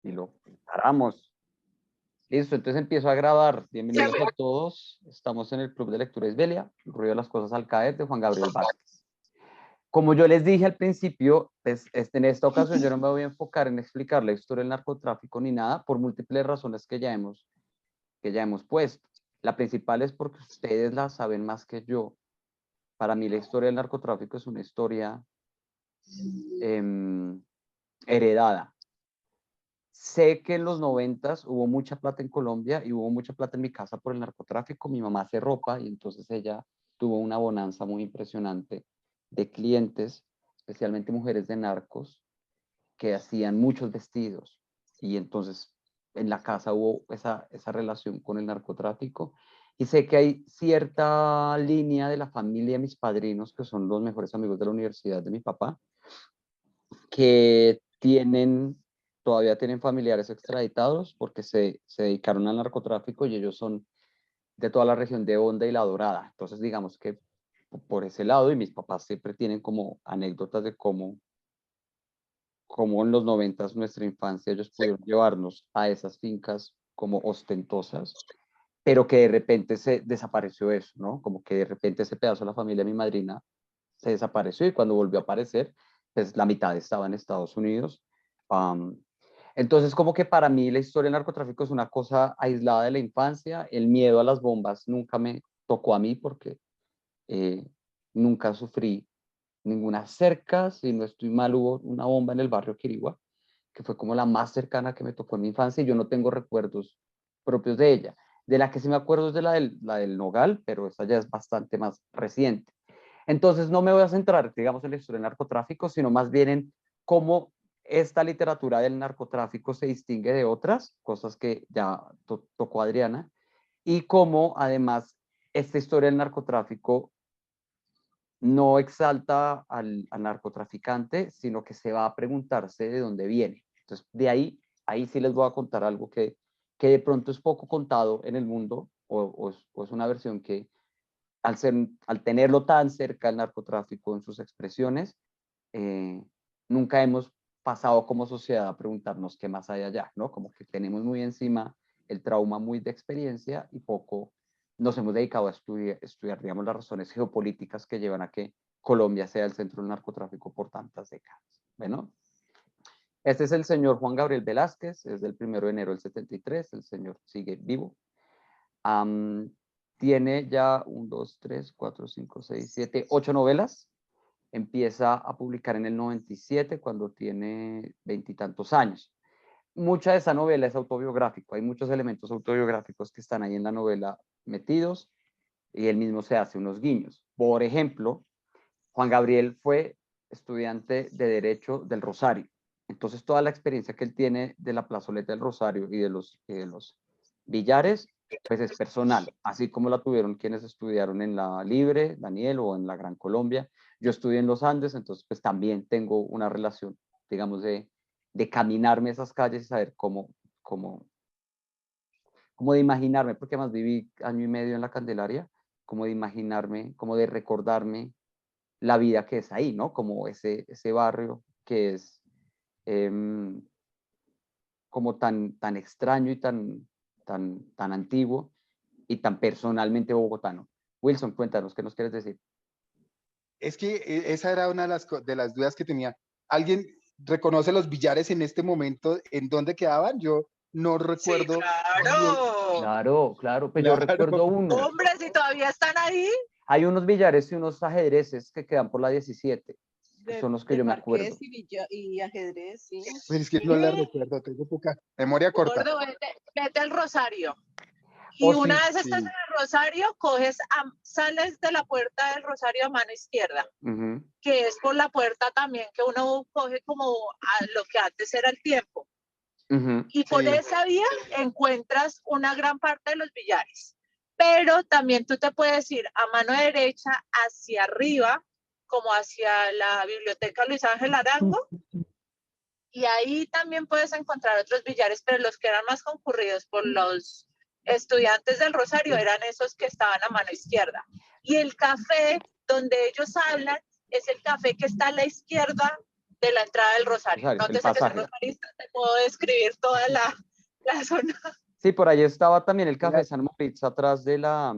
y lo paramos. Listo, entonces empiezo a grabar. Bienvenidos a todos. Estamos en el Club de Lectura Isbelia, El ruido de las cosas al caer, de Juan Gabriel Vázquez. Como yo les dije al principio, pues, en esta ocasión yo no me voy a enfocar en explicar la historia del narcotráfico ni nada, por múltiples razones que ya hemos puesto. La principal es porque ustedes la saben más que yo. Para mí la historia del narcotráfico es una historia heredada. Sé que en los 90 hubo mucha plata en Colombia y hubo mucha plata en mi casa por el narcotráfico. Mi mamá hace ropa y entonces ella tuvo una bonanza muy impresionante de clientes, especialmente mujeres de narcos, que hacían muchos vestidos. Y entonces en la casa hubo esa relación con el narcotráfico. Y sé que hay cierta línea de la familia de mis padrinos, que son los mejores amigos de la universidad de mi papá, que todavía tienen familiares extraditados porque se dedicaron al narcotráfico y ellos son de toda la región de Honda y La Dorada. Entonces, digamos que por ese lado, y mis papás siempre tienen como anécdotas de cómo en los 90, nuestra infancia, ellos pudieron llevarnos a esas fincas como ostentosas, pero que de repente se desapareció eso, ¿no? Como que de repente ese pedazo de la familia de mi madrina se desapareció y cuando volvió a aparecer, pues la mitad estaba en Estados Unidos. Entonces, como que para mí la historia del narcotráfico es una cosa aislada de la infancia. El miedo a las bombas nunca me tocó a mí porque nunca sufrí ninguna cerca. Si no estoy mal, hubo una bomba en el barrio Quirigua, que fue como la más cercana que me tocó en mi infancia y yo no tengo recuerdos propios de ella. De la que sí me acuerdo es de la del Nogal, pero esa ya es bastante más reciente. Entonces no me voy a centrar, digamos, en la historia del narcotráfico, sino más bien en cómo esta literatura del narcotráfico se distingue de otras, cosas que ya tocó Adriana, y cómo además esta historia del narcotráfico no exalta al narcotraficante, sino que se va a preguntarse de dónde viene. Entonces, de ahí sí les voy a contar algo que de pronto es poco contado en el mundo, o es una versión que al tenerlo tan cerca el narcotráfico en sus expresiones, nunca hemos pasado como sociedad a preguntarnos qué más hay allá, ¿no? Como que tenemos muy encima el trauma muy de experiencia y poco nos hemos dedicado a estudiar, digamos, las razones geopolíticas que llevan a que Colombia sea el centro del narcotráfico por tantas décadas. Bueno, este es el señor Juan Gabriel Velázquez, es del 1 de enero del 73, el señor sigue vivo. Tiene ya 1, 2, 3, 4, 5, 6, 7, 8 novelas. Empieza a publicar en el 97 cuando tiene 20 y tantos años. Mucha de esa novela es autobiográfico, hay muchos elementos autobiográficos que están ahí en la novela metidos y él mismo se hace unos guiños. Por ejemplo, Juan Gabriel fue estudiante de Derecho del Rosario. Entonces toda la experiencia que él tiene de la plazoleta del Rosario y de los billares, pues es personal, así como la tuvieron quienes estudiaron en la Libre, Daniel, o en la Gran Colombia. Yo estudié en los Andes, entonces pues también tengo una relación, digamos, de caminarme esas calles y saber cómo de imaginarme, porque más viví año y medio en la Candelaria, como de imaginarme, como de recordarme la vida que es ahí, ¿no? Como ese barrio que es como tan extraño y tan antiguo y tan personalmente bogotano. Wilson, cuéntanos, ¿qué nos quieres decir? Es que esa era una de las dudas que tenía. ¿Alguien reconoce los billares en este momento en dónde quedaban? Yo no Sí, recuerdo bien. claro. Claro, pues yo recuerdo uno. Hombre, si todavía están ahí. Hay unos billares y unos ajedrezes que quedan por la 17, que son los que De yo me acuerdo. parqués y ajedrez, sí. Pues es que no la recuerdo, tengo poca memoria corta. Gordo, vete al Rosario. Y Oh, una sí, vez estás en el Rosario, sales de la puerta del Rosario a mano izquierda, que es por la puerta también que uno coge como a lo que antes era el tiempo. Y por esa vía encuentras una gran parte de los billares. Pero también tú te puedes ir a mano derecha hacia arriba, como hacia la biblioteca Luis Ángel Arango, y ahí también puedes encontrar otros billares, pero los que eran más concurridos por los estudiantes del Rosario eran esos que estaban a mano izquierda. Y el café donde ellos hablan es el café que está a la izquierda de la entrada del Rosario. El Nótese que soy pasaje. rosarista, te puedo describir toda la zona. Sí, por ahí estaba también el Café San Moritz, atrás de la,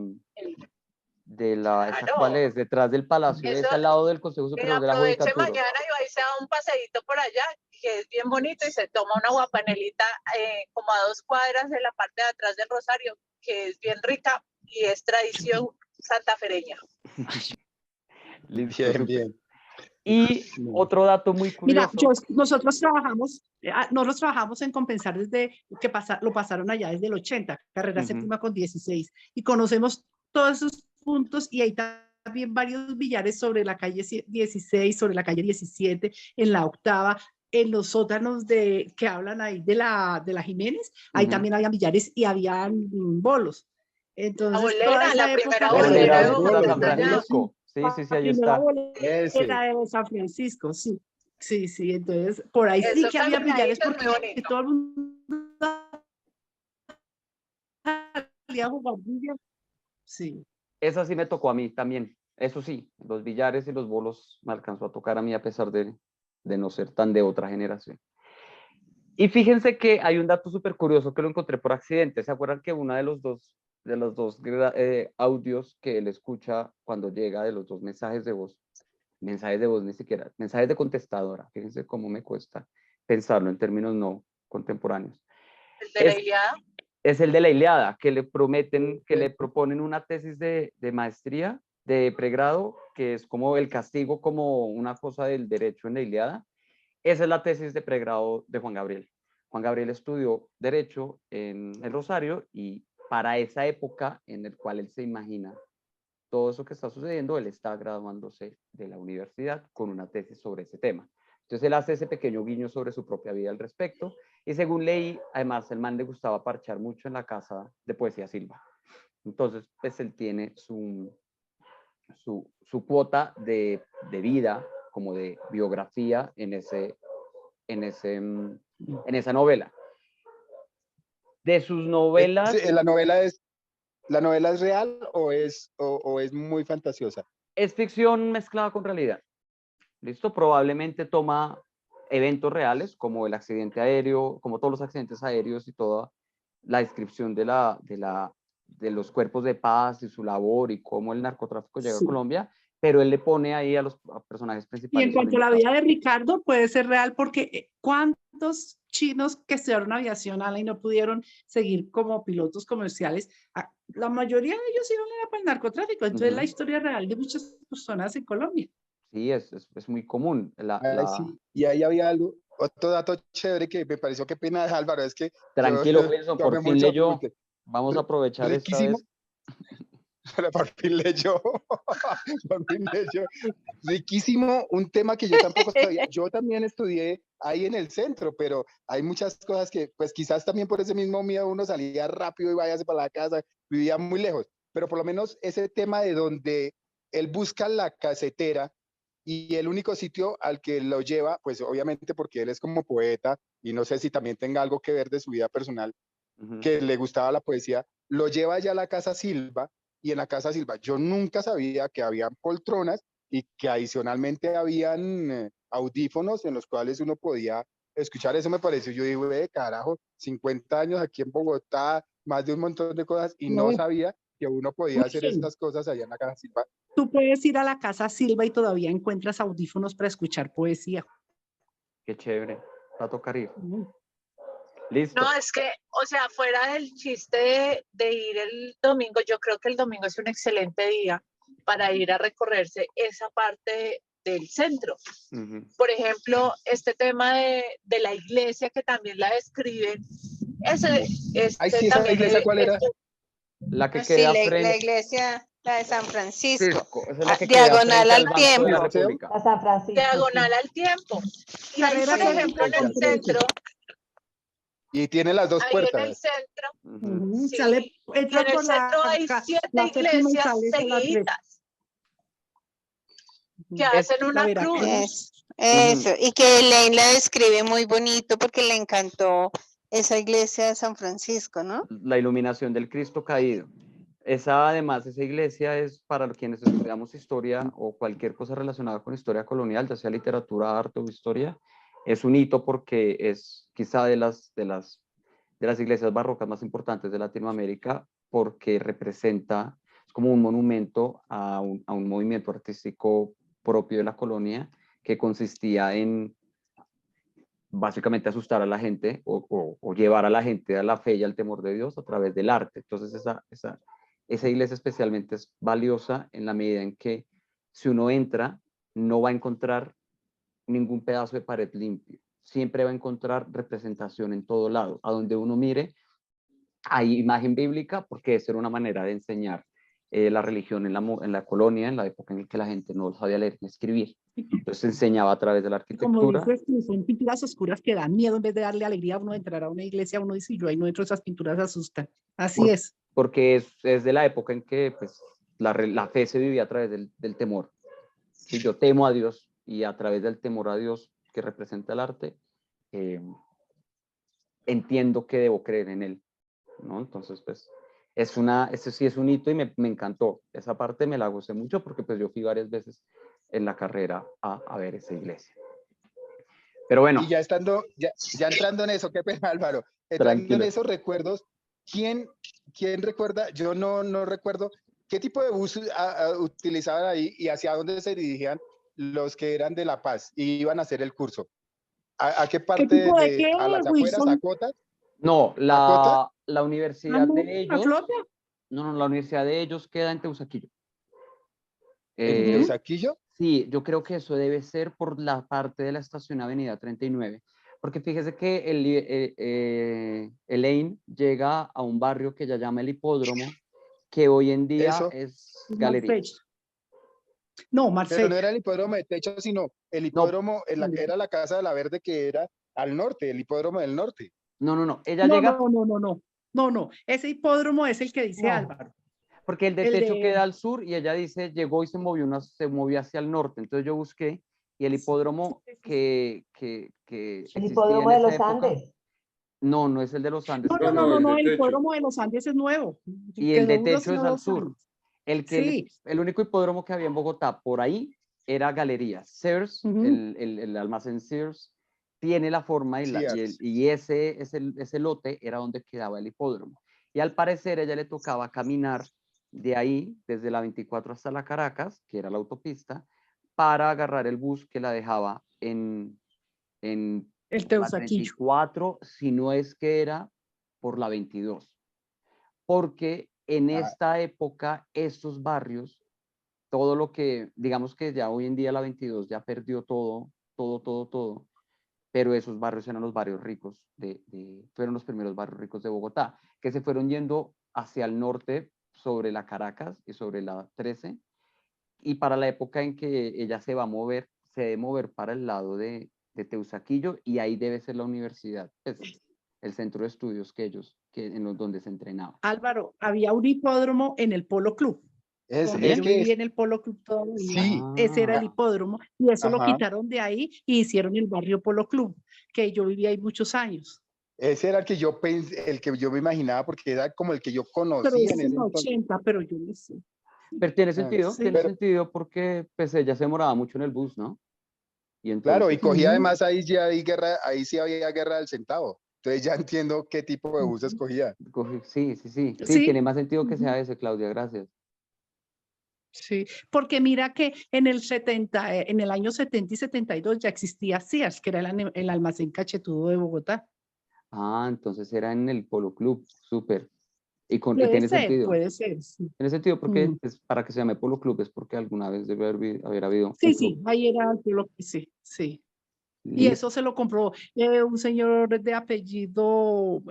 ¿esa cuál es? Detrás del Palacio, es Eso, al lado del Consejo Superior de la aproveche Judicatura. mañana y va y se da un paseíto por allá, que es bien bonito, y se toma una guapanelita como a 2 cuadras de la parte de atrás del Rosario, que es bien rica y es tradición santafereña. Listo, Bien, bien. Y otro dato muy curioso. Mira, nosotros trabajamos en Compensar desde que lo pasaron allá desde el 80, carrera séptima con 16, y conocemos todos esos puntos, y hay también varios billares sobre la calle 16, sobre la calle 17, en la octava, en los sótanos que hablan ahí de la Jiménez, ahí también habían billares y habían bolos. Entonces, La primera bolera de de San Bogotá. Francisco. Sí, ahí está. Era de San Francisco, sí. Sí, entonces por ahí sí que había billares porque todo el mundo salía a jugar billar. Sí. Esa sí me tocó a mí también. Eso sí, los billares y los bolos me alcanzó a tocar a mí a pesar de no ser tan de otra generación. Y fíjense que hay un dato súper curioso que lo encontré por accidente. ¿Se acuerdan que uno de los dos audios que él escucha cuando llega, de los 2 mensajes de voz ni siquiera, mensajes de contestadora, fíjense cómo me cuesta pensarlo en términos no contemporáneos? ¿El de la Ilíada? Es el de la Ilíada, que le prometen, que le proponen una tesis de maestría, de pregrado, que es como el castigo, como una cosa del derecho en la Ilíada. Esa es la tesis de pregrado de Juan Gabriel. Juan Gabriel estudió Derecho en el Rosario, y para esa época en el cual él se imagina todo eso que está sucediendo, él está graduándose de la universidad con una tesis sobre ese tema. Entonces él hace ese pequeño guiño sobre su propia vida al respecto, y según leí, además el man le gustaba parchar mucho en la casa de Poesía Silva. Entonces, pues él tiene su cuota de vida, como de biografía en esa novela. De sus novelas... ¿La novela es real o es muy fantasiosa? Es ficción mezclada con realidad. ¿Listo? Probablemente toma eventos reales, como el accidente aéreo, como todos los accidentes aéreos y toda la descripción de los cuerpos de paz y su labor y cómo el narcotráfico llega a Colombia, pero él le pone ahí a los personajes principales. Y en cuanto a la vida de Ricardo, puede ser real porque ¿cuántos chinos que estudiaron aviación ala y no pudieron seguir como pilotos comerciales? La mayoría de ellos iban para el narcotráfico. Entonces, la historia real de muchas personas en Colombia. Sí, es muy común. Sí. Y ahí había otro dato chévere que me pareció, que pena de Álvaro, es que tranquilo, Wilson, por fin leyó. Vamos a aprovechar riquísimo. esta vez. Por fin leyó. Riquísimo, un tema que yo tampoco sabía. Yo también estudié ahí en el centro, pero hay muchas cosas que, pues quizás también por ese mismo miedo uno salía rápido y váyase para la casa, vivía muy lejos. Pero por lo menos ese tema de donde él busca la casetera, y el único sitio al que lo lleva, pues obviamente porque él es como poeta, y no sé si también tenga algo que ver de su vida personal, que le gustaba la poesía, lo lleva ya a la Casa Silva, y en la Casa Silva yo nunca sabía que habían poltronas y que adicionalmente habían audífonos en los cuales uno podía escuchar. Eso me pareció, yo digo, carajo, 50 años aquí en Bogotá, más de un montón de cosas, y no sabía que uno podía hacer estas cosas allá en la Casa Silva. Tú puedes ir a la Casa Silva y todavía encuentras audífonos para escuchar poesía. Qué chévere, va a tocar ir. Listo. No, es que, o sea, fuera del chiste de ir el domingo, yo creo que el domingo es un excelente día para ir a recorrerse esa parte del centro. Por ejemplo, este tema de la iglesia, que también la describen. ¿Esa iglesia cuál era? La que queda frente... La iglesia, la de San Francisco. Esa es la que diagonal al tiempo. tiempo. San Francisco. Diagonal al tiempo. Y ahí, por ejemplo, en el centro... Y tiene las 2 puertas. Ahí en el centro. Sí. Sale, y en el centro hay 7 iglesias seguidas que hacen una cruz. Eso, y que Elaine la describe muy bonito porque le encantó esa iglesia de San Francisco, ¿no? La iluminación del Cristo caído. Además, esa iglesia es para quienes estudiamos historia o cualquier cosa relacionada con historia colonial, ya sea literatura, arte o historia, es un hito porque es quizá de las iglesias barrocas más importantes de Latinoamérica, porque representa, es como un monumento a un movimiento artístico propio de la colonia que consistía en básicamente asustar a la gente o llevar a la gente a la fe y al temor de Dios a través del arte. Entonces esa iglesia especialmente es valiosa en la medida en que si uno entra no va a encontrar ningún pedazo de pared limpio. Siempre va a encontrar representación en todo lado. A donde uno mire, hay imagen bíblica porque esa era una manera de enseñar la religión en la colonia, en la época en la que la gente no sabía leer ni escribir. Entonces se enseñaba a través de la Como arquitectura. dices, son pinturas oscuras que dan miedo en vez de darle alegría a uno de entrar a una iglesia. Uno dice, yo ahí no entro, esas pinturas asustan. Así es. Porque es de la época en que pues, la fe se vivía a través del temor. Si yo temo a Dios y a través del temor a Dios que representa el arte, entiendo que debo creer en él, ¿no? Entonces, pues, ese sí es un hito y me encantó. Esa parte me la gocé mucho porque pues yo fui varias veces en la carrera a ver esa iglesia. Pero bueno. Y ya entrando en eso, qué pena, Álvaro, entrando Tranquilo. en esos recuerdos, ¿quién recuerda? Yo no recuerdo qué tipo de bus utilizaban ahí y hacia dónde se dirigían los que eran de La Paz y iban a hacer el curso. ¿A qué parte ¿Qué tipo de qué, a las afueras, Wilson? a Cotas? No, ¿A Cotas? la universidad no, de ¿la ellos, flota? no, la universidad de ellos queda en Teusaquillo. ¿En Teusaquillo? Sí, yo creo que eso debe ser por la parte de la estación Avenida 39, porque fíjese que Elaine llega a un barrio que ella llama el Hipódromo, que hoy en día Eso. es Galerías. No, Pero no Marsella. era el hipódromo de Techo, sino el hipódromo, era la Casa de la Verde que era al norte, el hipódromo del norte. No, ella No, llega... no, ese hipódromo es el que dice Álvaro. Porque el de Techo queda al sur y ella dice, llegó y se movió hacia el norte. Entonces yo busqué y el hipódromo que el hipódromo de los Andes. No es el de los Andes. No, el hipódromo de los Andes es nuevo. Y el de Techo es al sur. Sí. El único hipódromo que había en Bogotá por ahí era Galerías. Sears, el almacén Sears, tiene la forma y ese lote era donde quedaba el hipódromo. Y al parecer a ella le tocaba caminar de ahí, desde la 24 hasta la Caracas, que era la autopista, para agarrar el bus que la dejaba en el la 34, si no es que era por la 22. Porque en esta época, estos barrios, todo lo que, digamos que ya hoy en día la 22 ya perdió todo, pero esos barrios eran los barrios ricos, fueron los primeros barrios ricos de Bogotá, que se fueron yendo hacia el norte sobre la Caracas y sobre la 13, y para la época en que ella se debe mover para el lado de Teusaquillo, y ahí debe ser la universidad, pues, el centro de estudios donde se entrenaba. Álvaro, había un hipódromo en el Polo Club. Yo viví en el Polo Club todavía. Sí. Ese era el hipódromo y eso lo quitaron de ahí y hicieron el barrio Polo Club, que yo viví ahí muchos años. Ese era el que yo pensé, el que yo me imaginaba, porque era como el que yo conocía. Pero es en 80, pero yo no sé. Pero tiene sentido, sentido porque pues ella se demoraba mucho en el bus, ¿no? Y entonces, claro, y cogía además ahí sí había guerra del centavo. Entonces ya entiendo qué tipo de bus escogía. Sí, tiene más sentido que sea ese, Claudia, gracias. Sí, porque mira que en el año 70 y 72 ya existía Sears, que era el almacén cachetudo de Bogotá. Ah, entonces era en el Polo Club, súper. Y tiene sentido. Puede ser, sí. Tiene sentido porque para que se llame Polo Club es porque alguna vez debe haber habido. Sí, ahí era el Polo, sí. Y eso se lo compró un señor de apellido,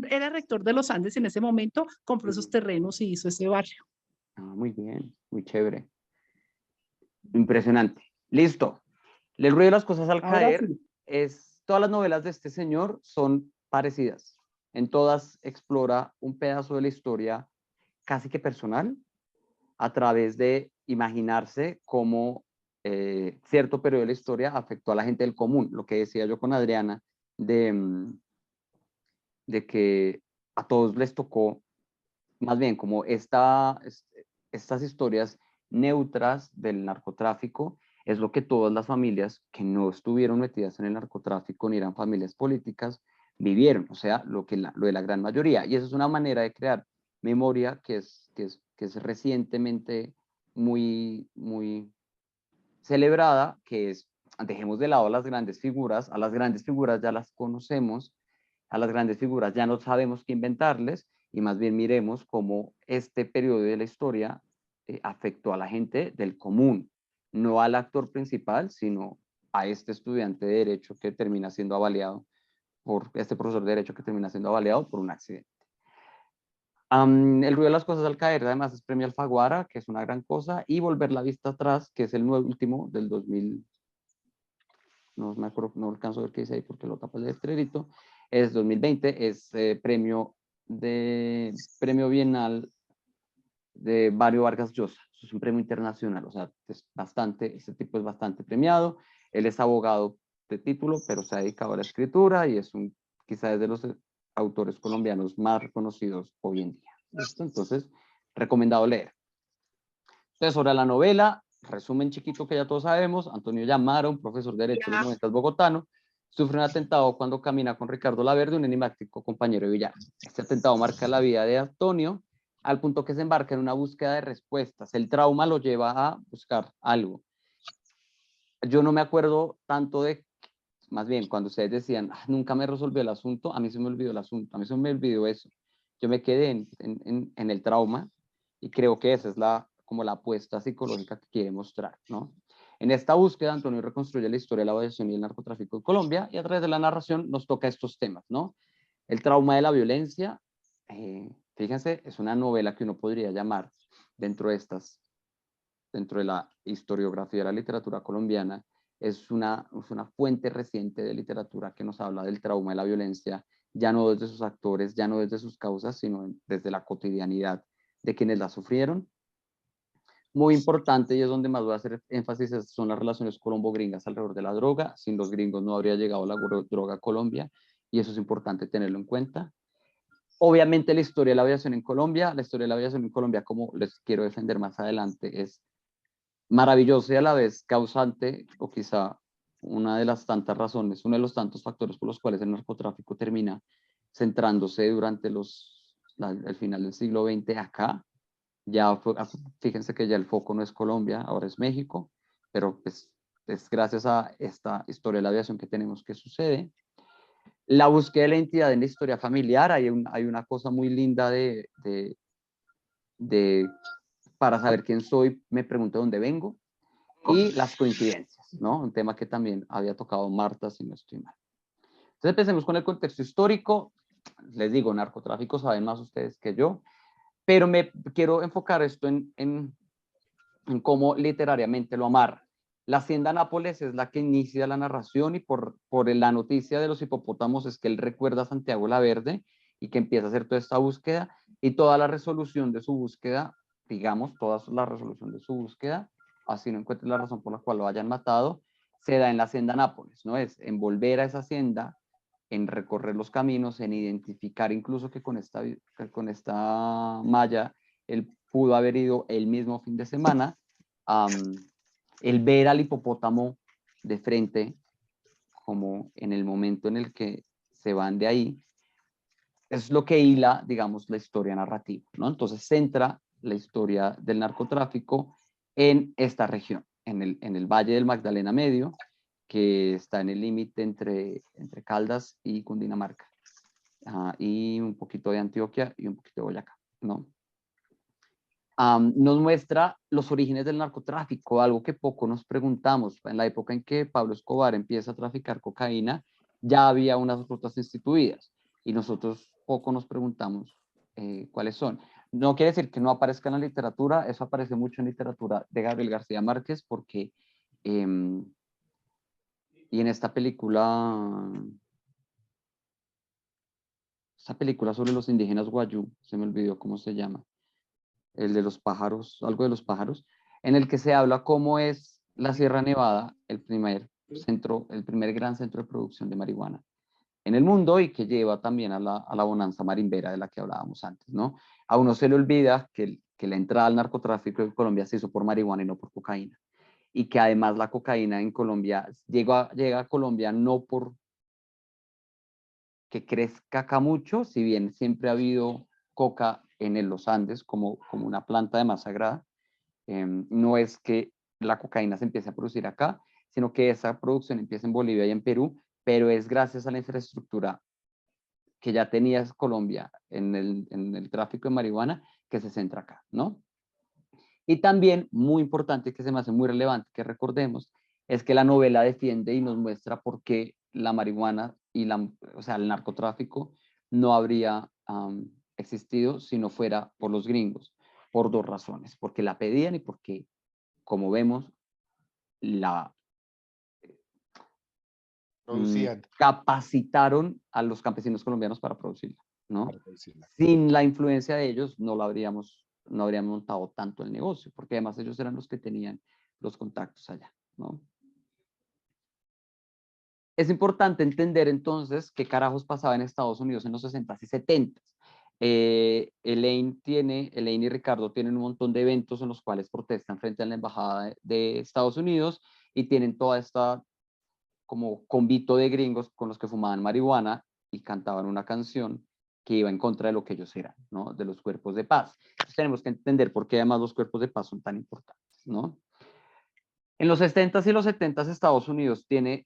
era rector de los Andes en ese momento, compró esos terrenos y hizo ese barrio. Ah, muy bien, muy chévere. Impresionante. Listo. El ruido de las cosas al caer todas las novelas de este señor son parecidas. En todas explora un pedazo de la historia casi que personal a través de imaginarse cómo cierto periodo de la historia afectó a la gente del común. Lo que decía yo con Adriana de que a todos les tocó más bien como estas historias neutras del narcotráfico es lo que todas las familias que no estuvieron metidas en el narcotráfico ni eran familias políticas vivieron, o sea, lo de la gran mayoría. Y eso es una manera de crear memoria que es recientemente muy celebrada, que es, dejemos de lado las grandes figuras, a las grandes figuras ya las conocemos, a las grandes figuras ya no sabemos qué inventarles, y más bien miremos cómo este periodo de la historia afectó a la gente del común, no al actor principal, sino a este estudiante de Derecho que termina siendo avaliado este profesor de Derecho que termina siendo avaliado por un accidente. El ruido de las cosas al caer, además es premio Alfaguara, que es una gran cosa, y Volver la vista atrás, que es el último del 2000, no me acuerdo, no alcanzo a ver qué dice ahí porque lo tapa el letrerito, es 2020, es premio bienal de Mario Vargas Llosa. Es un premio internacional, o sea, este tipo es bastante premiado. Él es abogado de título, pero se ha dedicado a la escritura y es quizás de los autores colombianos más reconocidos hoy en día. ¿Listo? Entonces, recomendado leer. Entonces, sobre la novela, resumen chiquito que ya todos sabemos, Antonio Llamara, un profesor de Derecho de los 90 bogotano, sufre un atentado cuando camina con Ricardo Laverde, un enigmático compañero de billar. Este atentado marca la vida de Antonio, al punto que se embarca en una búsqueda de respuestas. El trauma lo lleva a buscar algo. Yo no me acuerdo tanto más bien, cuando ustedes decían, nunca me resolvió el asunto, a mí se me olvidó el asunto, a mí se me olvidó eso. Yo me quedé en el trauma y creo que esa es como la apuesta psicológica que quiere mostrar, ¿no? En esta búsqueda, Antonio reconstruye la historia de la aviación y el narcotráfico en Colombia y a través de la narración nos toca estos temas, ¿no? El trauma de la violencia, fíjense, es una novela que uno podría llamar dentro de la historiografía de la literatura colombiana, es una fuente reciente de literatura que nos habla del trauma de la violencia, ya no desde sus actores, ya no desde sus causas, sino desde la cotidianidad de quienes la sufrieron. Muy importante, y es donde más voy a hacer énfasis, son las relaciones colombo-gringas alrededor de la droga. Sin los gringos no habría llegado la droga a Colombia, y eso es importante tenerlo en cuenta. Obviamente la historia de la aviación en Colombia, como les quiero defender más adelante, es maravilloso y a la vez causante, o quizá una de las tantas razones, uno de los tantos factores por los cuales el narcotráfico termina centrándose durante el final del siglo XX acá. Ya fíjense que ya el foco no es Colombia, ahora es México, pero pues es gracias a esta historia de la aviación que tenemos que sucede. La búsqueda de la identidad en la historia familiar, hay una cosa muy linda para saber quién soy, me pregunto de dónde vengo, y las coincidencias, ¿no? Un tema que también había tocado Marta, si no estoy mal. Entonces empecemos con el contexto histórico. Les digo, narcotráfico saben más ustedes que yo, pero me quiero enfocar esto en cómo literariamente lo amarra. La hacienda Nápoles es la que inicia la narración, y por la noticia de los hipopótamos es que él recuerda a Santiago Laverde y que empieza a hacer toda esta búsqueda, y toda la resolución de su búsqueda, digamos, toda la resolución de su búsqueda, así no encuentre la razón por la cual lo hayan matado, se da en la hacienda Nápoles, ¿no? Es en volver a esa hacienda, en recorrer los caminos, en identificar incluso que con esta malla él pudo haber ido el mismo fin de semana, el ver al hipopótamo de frente, como en el momento en el que se van de ahí, es lo que hila, digamos, la historia narrativa, ¿no? Entonces centra la historia del narcotráfico en esta región, en el Valle del Magdalena Medio, que está en el límite entre Caldas y Cundinamarca, y un poquito de Antioquia y un poquito de Boyacá, ¿no? Nos muestra los orígenes del narcotráfico, algo que poco nos preguntamos. En la época en que Pablo Escobar empieza a traficar cocaína, ya había unas rutas instituidas, y nosotros poco nos preguntamos cuáles son. No quiere decir que no aparezca en la literatura, eso aparece mucho en literatura de Gabriel García Márquez, porque y en esta película sobre los indígenas Guayú, se me olvidó cómo se llama, el de los pájaros, algo de los pájaros, en el que se habla cómo es la Sierra Nevada el primer gran centro de producción de marihuana. en el mundo y que lleva también a la bonanza marimbera de la que hablábamos antes, ¿no? A uno se le olvida que la entrada al narcotráfico en Colombia se hizo por marihuana y no por cocaína. Y que además la cocaína en Colombia llega a Colombia no por que crezca acá mucho, si bien siempre ha habido coca en los Andes como una planta de más sagrada, no es que la cocaína se empiece a producir acá, sino que esa producción empieza en Bolivia y en Perú, pero es gracias a la infraestructura que ya tenía Colombia en el tráfico de marihuana que se centra acá, ¿no? Y también, muy importante, que se me hace muy relevante que recordemos, es que la novela defiende y nos muestra por qué la marihuana y o sea, el narcotráfico no habría existido si no fuera por los gringos, por dos razones, porque la pedían y porque, como vemos, la capacitaron a los campesinos colombianos para producirla, ¿no? Sin la influencia de ellos no habríamos montado tanto el negocio, porque además ellos eran los que tenían los contactos allá, ¿no? Es importante entender entonces qué carajos pasaba en Estados Unidos en los 60s y 70s. Elaine y Ricardo tienen un montón de eventos en los cuales protestan frente a la embajada de Estados Unidos y tienen toda esta como convito de gringos con los que fumaban marihuana y cantaban una canción que iba en contra de lo que ellos eran, ¿no? De los cuerpos de paz. Entonces tenemos que entender por qué además los cuerpos de paz son tan importantes, ¿no? En los 60s y los 70s Estados Unidos tiene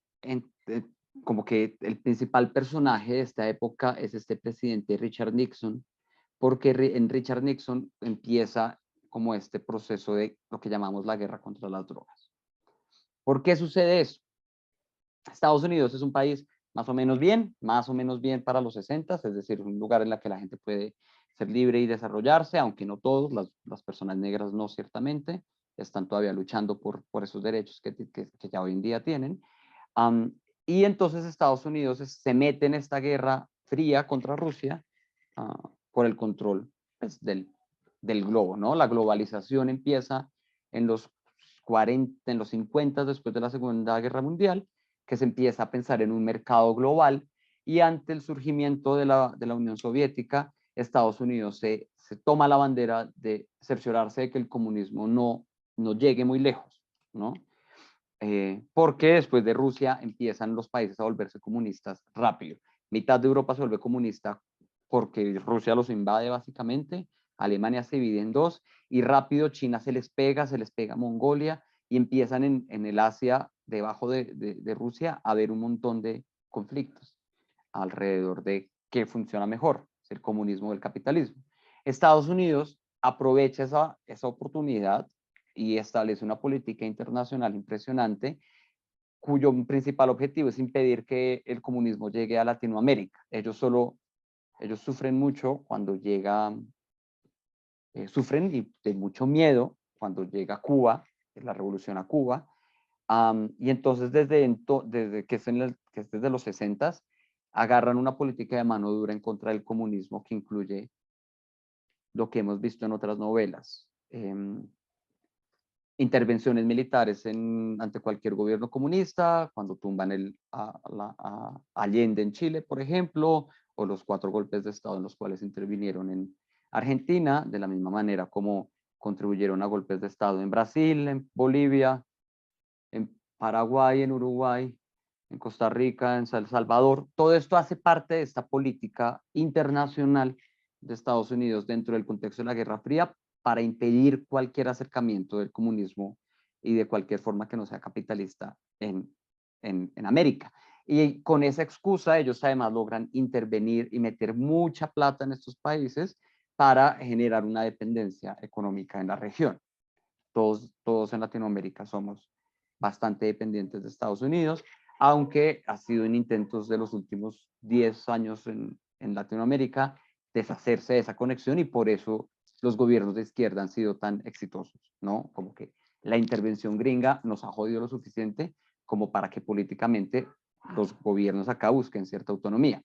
como que el principal personaje de esta época es este presidente Richard Nixon, porque en Richard Nixon empieza como este proceso de lo que llamamos la guerra contra las drogas. ¿Por qué sucede eso? Estados Unidos es un país más o menos bien para los 60s, es decir, un lugar en el que la gente puede ser libre y desarrollarse, aunque no todos, las personas negras no ciertamente, están todavía luchando por esos derechos que ya hoy en día tienen. Y entonces Estados Unidos se mete en esta guerra fría contra Rusia por el control pues, del globo, ¿no? La globalización empieza en los 40, en los 50 después de la Segunda Guerra Mundial, que se empieza a pensar en un mercado global y ante el surgimiento de la Unión Soviética, Estados Unidos se toma la bandera de cerciorarse de que el comunismo no llegue muy lejos, ¿no? Porque después de Rusia empiezan los países a volverse comunistas rápido. Mitad de Europa se vuelve comunista porque Rusia los invade básicamente, Alemania se divide en dos y rápido China se les pega Mongolia y empiezan en el Asia, debajo de Rusia, a haber un montón de conflictos alrededor de qué funciona mejor, el comunismo o el capitalismo. Estados Unidos aprovecha esa oportunidad y establece una política internacional impresionante cuyo principal objetivo es impedir que el comunismo llegue a Latinoamérica. Ellos sufren mucho cuando sufren y de mucho miedo cuando llega Cuba, la revolución a Cuba, y entonces desde que es desde los 60s, agarran una política de mano dura en contra del comunismo que incluye lo que hemos visto en otras novelas. Intervenciones militares ante cualquier gobierno comunista, cuando tumban a Allende en Chile, por ejemplo, o los 4 golpes de Estado en los cuales intervinieron en Argentina, de la misma manera como contribuyeron a golpes de Estado en Brasil, en Bolivia, en Paraguay, en Uruguay, en Costa Rica, en El Salvador. Todo esto hace parte de esta política internacional de Estados Unidos dentro del contexto de la Guerra Fría para impedir cualquier acercamiento del comunismo y de cualquier forma que no sea capitalista en América. Y con esa excusa ellos además logran intervenir y meter mucha plata en estos países para generar una dependencia económica en la región. Todos en Latinoamérica somos bastante dependientes de Estados Unidos, aunque ha sido en intentos de los últimos 10 años en Latinoamérica deshacerse de esa conexión y por eso los gobiernos de izquierda han sido tan exitosos, ¿no? Como que la intervención gringa nos ha jodido lo suficiente como para que políticamente los gobiernos acá busquen cierta autonomía.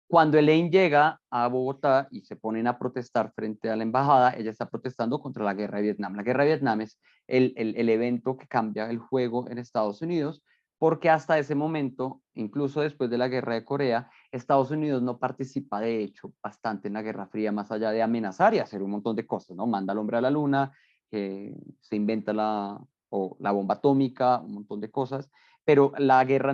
Cuando Elaine llega a Bogotá y se ponen a protestar frente a la embajada, ella está protestando contra la guerra de Vietnam. La guerra de Vietnam es el evento que cambia el juego en Estados Unidos porque hasta ese momento, incluso después de la guerra de Corea, Estados Unidos no participa de hecho bastante en la Guerra Fría, más allá de amenazar y hacer un montón de cosas, ¿no? Manda al hombre a la luna, se inventa la bomba atómica, un montón de cosas, pero la Guerra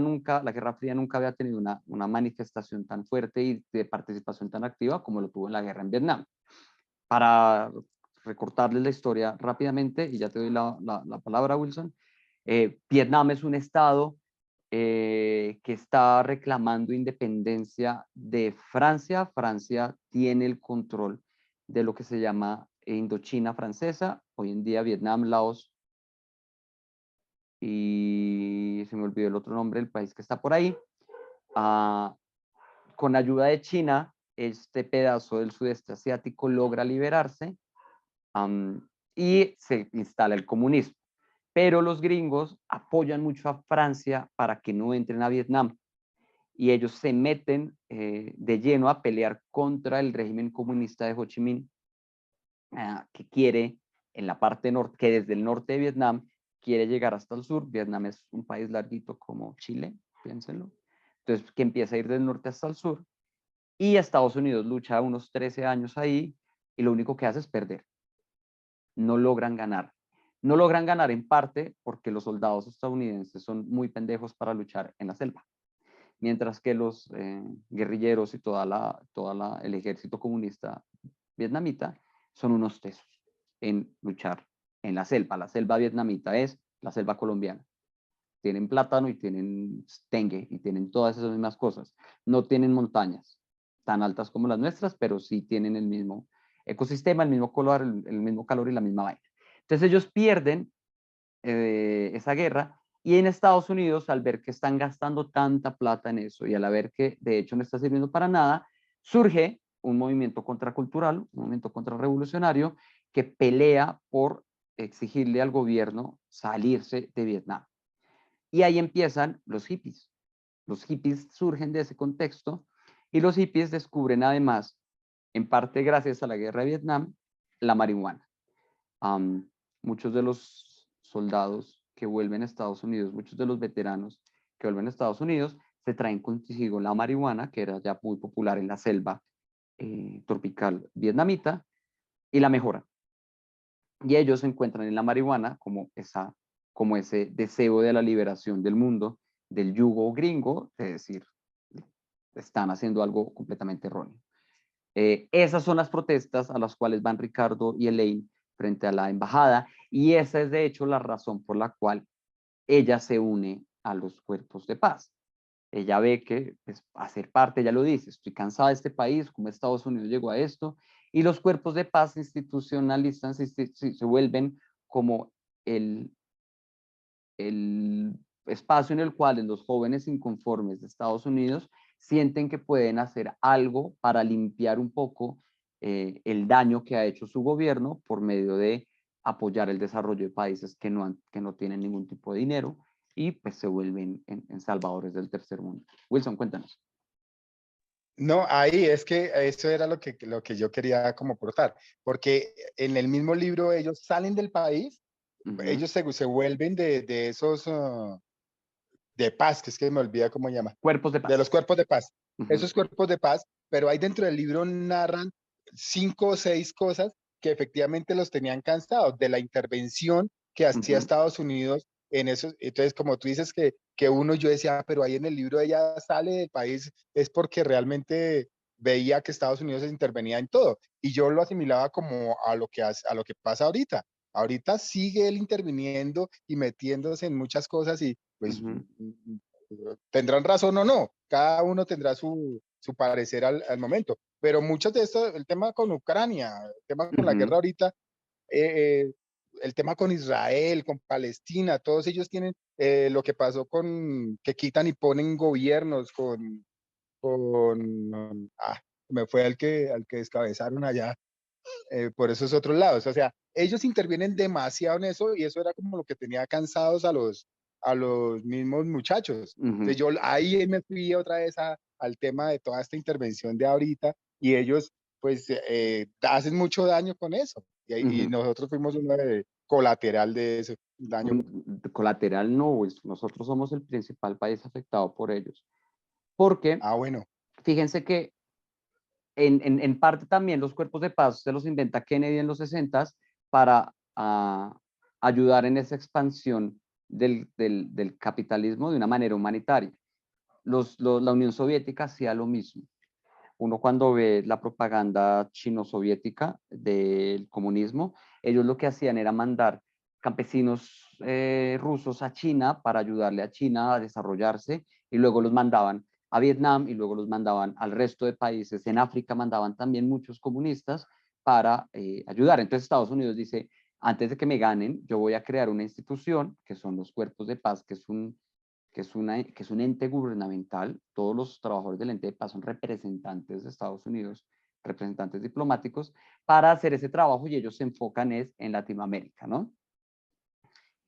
Fría nunca había tenido una manifestación tan fuerte y de participación tan activa como lo tuvo en la guerra en Vietnam. Para recortarles la historia rápidamente, y ya te doy la palabra, Wilson, Vietnam es un estado que está reclamando independencia de Francia. Francia tiene el control de lo que se llama Indochina francesa, hoy en día Vietnam, Laos, y se me olvidó el otro nombre del país que está por ahí. Con ayuda de China, este pedazo del sudeste asiático logra liberarse y se instala el comunismo. Pero los gringos apoyan mucho a Francia para que no entren a Vietnam y ellos se meten de lleno a pelear contra el régimen comunista de Ho Chi Minh, que quiere en la parte norte, que desde el norte de Vietnam quiere llegar hasta el sur. Vietnam es un país larguito como Chile, piénsenlo. Entonces, que empieza a ir del norte hasta el sur. Y Estados Unidos lucha unos 13 años ahí y lo único que hace es perder. No logran ganar. No logran ganar en parte porque los soldados estadounidenses son muy pendejos para luchar en la selva. Mientras que los guerrilleros y el ejército comunista vietnamita son unos tesos en luchar en la selva. La selva vietnamita es la selva colombiana. Tienen plátano y tienen dengue y tienen todas esas mismas cosas. No tienen montañas tan altas como las nuestras, pero sí tienen el mismo ecosistema, el mismo color, el mismo calor y la misma vaina. Entonces ellos pierden esa guerra y en Estados Unidos, al ver que están gastando tanta plata en eso y al ver que de hecho no está sirviendo para nada, surge un movimiento contracultural, un movimiento contrarrevolucionario que pelea por exigirle al gobierno salirse de Vietnam. Y ahí empiezan los hippies. Los hippies surgen de ese contexto y los hippies descubren además, en parte gracias a la guerra de Vietnam, la marihuana. Muchos de los soldados que vuelven a Estados Unidos, muchos de los veteranos que vuelven a Estados Unidos, se traen consigo la marihuana, que era ya muy popular en la selva tropical vietnamita, y la mejoran. Y ellos encuentran en la marihuana como ese deseo de la liberación del mundo, del yugo gringo, es decir, están haciendo algo completamente erróneo. Esas son las protestas a las cuales van Ricardo y Elaine frente a la embajada, y esa es de hecho la razón por la cual ella se une a los cuerpos de paz. Ella ve que pues, hacer parte, ella lo dice, estoy cansada de este país, como Estados Unidos llegó a esto, y los cuerpos de paz se institucionalizan, se vuelven como el espacio en el cual en los jóvenes inconformes de Estados Unidos sienten que pueden hacer algo para limpiar un poco el daño que ha hecho su gobierno por medio de apoyar el desarrollo de países que no tienen ningún tipo de dinero y pues se vuelven en salvadores del tercer mundo. Wilson, cuéntanos. No, ahí es que eso era lo que yo quería como aportar, porque en el mismo libro ellos salen del país, ellos se vuelven de esos de paz, que es que me olvida cómo se llama. Cuerpos de paz. De los cuerpos de paz. Esos cuerpos de paz, pero ahí dentro del libro narran 5 o 6 cosas que efectivamente los tenían cansados de la intervención que hacía Estados Unidos en eso. Entonces, como tú dices que yo decía, pero ahí en el libro ella sale del país, es porque realmente veía que Estados Unidos intervenía en todo. Y yo lo asimilaba como a lo que pasa ahorita. Ahorita sigue él interviniendo y metiéndose en muchas cosas y pues tendrán razón o no. Cada uno tendrá su parecer al momento. Pero muchos de estos, el tema con Ucrania, el tema con la guerra ahorita, el tema con Israel, con Palestina, todos ellos tienen lo que pasó que quitan y ponen gobiernos me fue al que descabezaron allá por esos otros lados. O sea, ellos intervienen demasiado en eso y eso era como lo que tenía cansados a los mismos muchachos. Entonces yo ahí me fui otra vez al tema de toda esta intervención de ahorita y ellos pues hacen mucho daño con eso. Y nosotros fuimos colateral de ese daño. Colateral no, pues nosotros somos el principal país afectado por ellos. Porque, bueno, fíjense que en parte también los cuerpos de paz se los inventa Kennedy en los 60s para ayudar en esa expansión del capitalismo de una manera humanitaria. La Unión Soviética hacía lo mismo. Uno cuando ve la propaganda chino-soviética del comunismo, ellos lo que hacían era mandar campesinos rusos a China para ayudarle a China a desarrollarse, y luego los mandaban a Vietnam y luego los mandaban al resto de países. En África mandaban también muchos comunistas para ayudar. Entonces Estados Unidos dice, antes de que me ganen, yo voy a crear una institución, que son los cuerpos de paz, que es un ente gubernamental. Todos los trabajadores del ente de paz son representantes de Estados Unidos, representantes diplomáticos, para hacer ese trabajo, y ellos se enfocan en Latinoamérica, ¿no?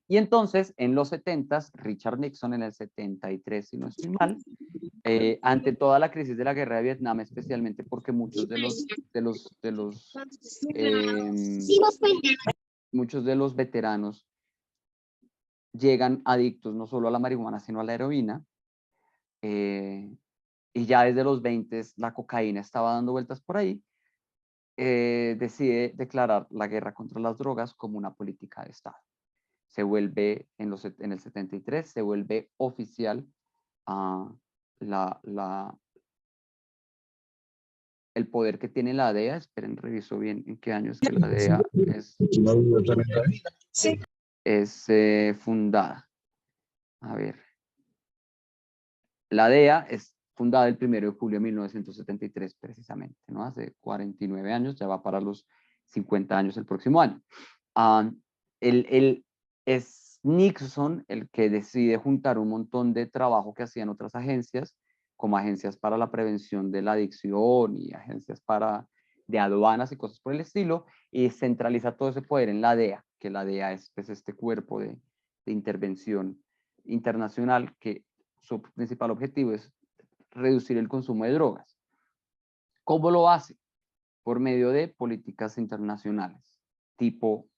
Y entonces, en los 70s, Richard Nixon en el 73, si no estoy mal, ante toda la crisis de la guerra de Vietnam, especialmente porque muchos de los veteranos llegan adictos no solo a la marihuana, sino a la heroína, y ya desde los 20 la cocaína estaba dando vueltas por ahí, decide declarar la guerra contra las drogas como una política de Estado. Se vuelve, en el 73, se vuelve oficial el poder que tiene la DEA. Esperen, reviso bien en qué año es que la DEA es fundada. A ver. La DEA es fundada el 1 de julio de 1973, precisamente, ¿no? Hace 49 años, ya va para los 50 años el próximo año. Es Nixon el que decide juntar un montón de trabajo que hacían otras agencias, como agencias para la prevención de la adicción y agencias de aduanas y cosas por el estilo, y centraliza todo ese poder en la DEA, que la DEA es pues, este cuerpo de intervención internacional que su principal objetivo es reducir el consumo de drogas. ¿Cómo lo hace? Por medio de políticas internacionales, tipo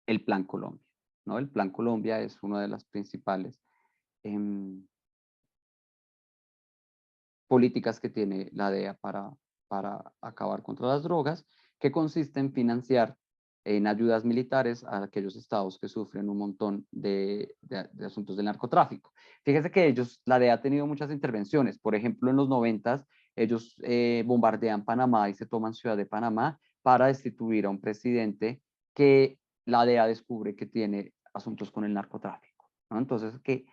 el Plan Colombia, ¿no? El Plan Colombia es una de las principales políticas que tiene la DEA para acabar contra las drogas, que consiste en financiar en ayudas militares a aquellos estados que sufren un montón de asuntos del narcotráfico. Fíjese que la DEA ha tenido muchas intervenciones. Por ejemplo, en los 90s, ellos bombardean Panamá y se toman Ciudad de Panamá para destituir a un presidente que la DEA descubre que tiene asuntos con el narcotráfico, ¿no? Entonces, que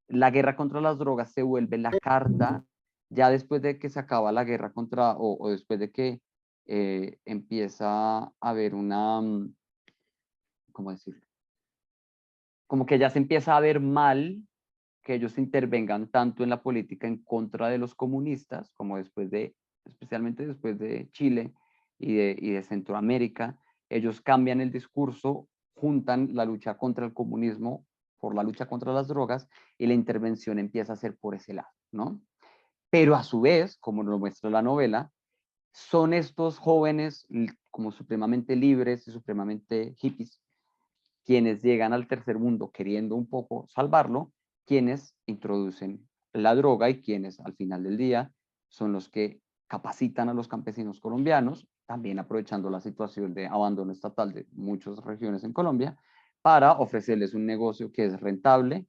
la guerra contra las drogas se vuelve la carta, ya después de que se acaba la guerra o después de que empieza a haber ¿cómo decirlo? Como que ya se empieza a ver mal que ellos intervengan tanto en la política en contra de los comunistas, como especialmente después de Chile y de Centroamérica. Ellos cambian el discurso, juntan la lucha contra el comunismo por la lucha contra las drogas, y la intervención empieza a ser por ese lado, ¿no? Pero a su vez, como nos muestra la novela, son estos jóvenes como supremamente libres y supremamente hippies, quienes llegan al tercer mundo queriendo un poco salvarlo, quienes introducen la droga y quienes al final del día son los que capacitan a los campesinos colombianos, también aprovechando la situación de abandono estatal de muchas regiones en Colombia, para ofrecerles un negocio que es rentable,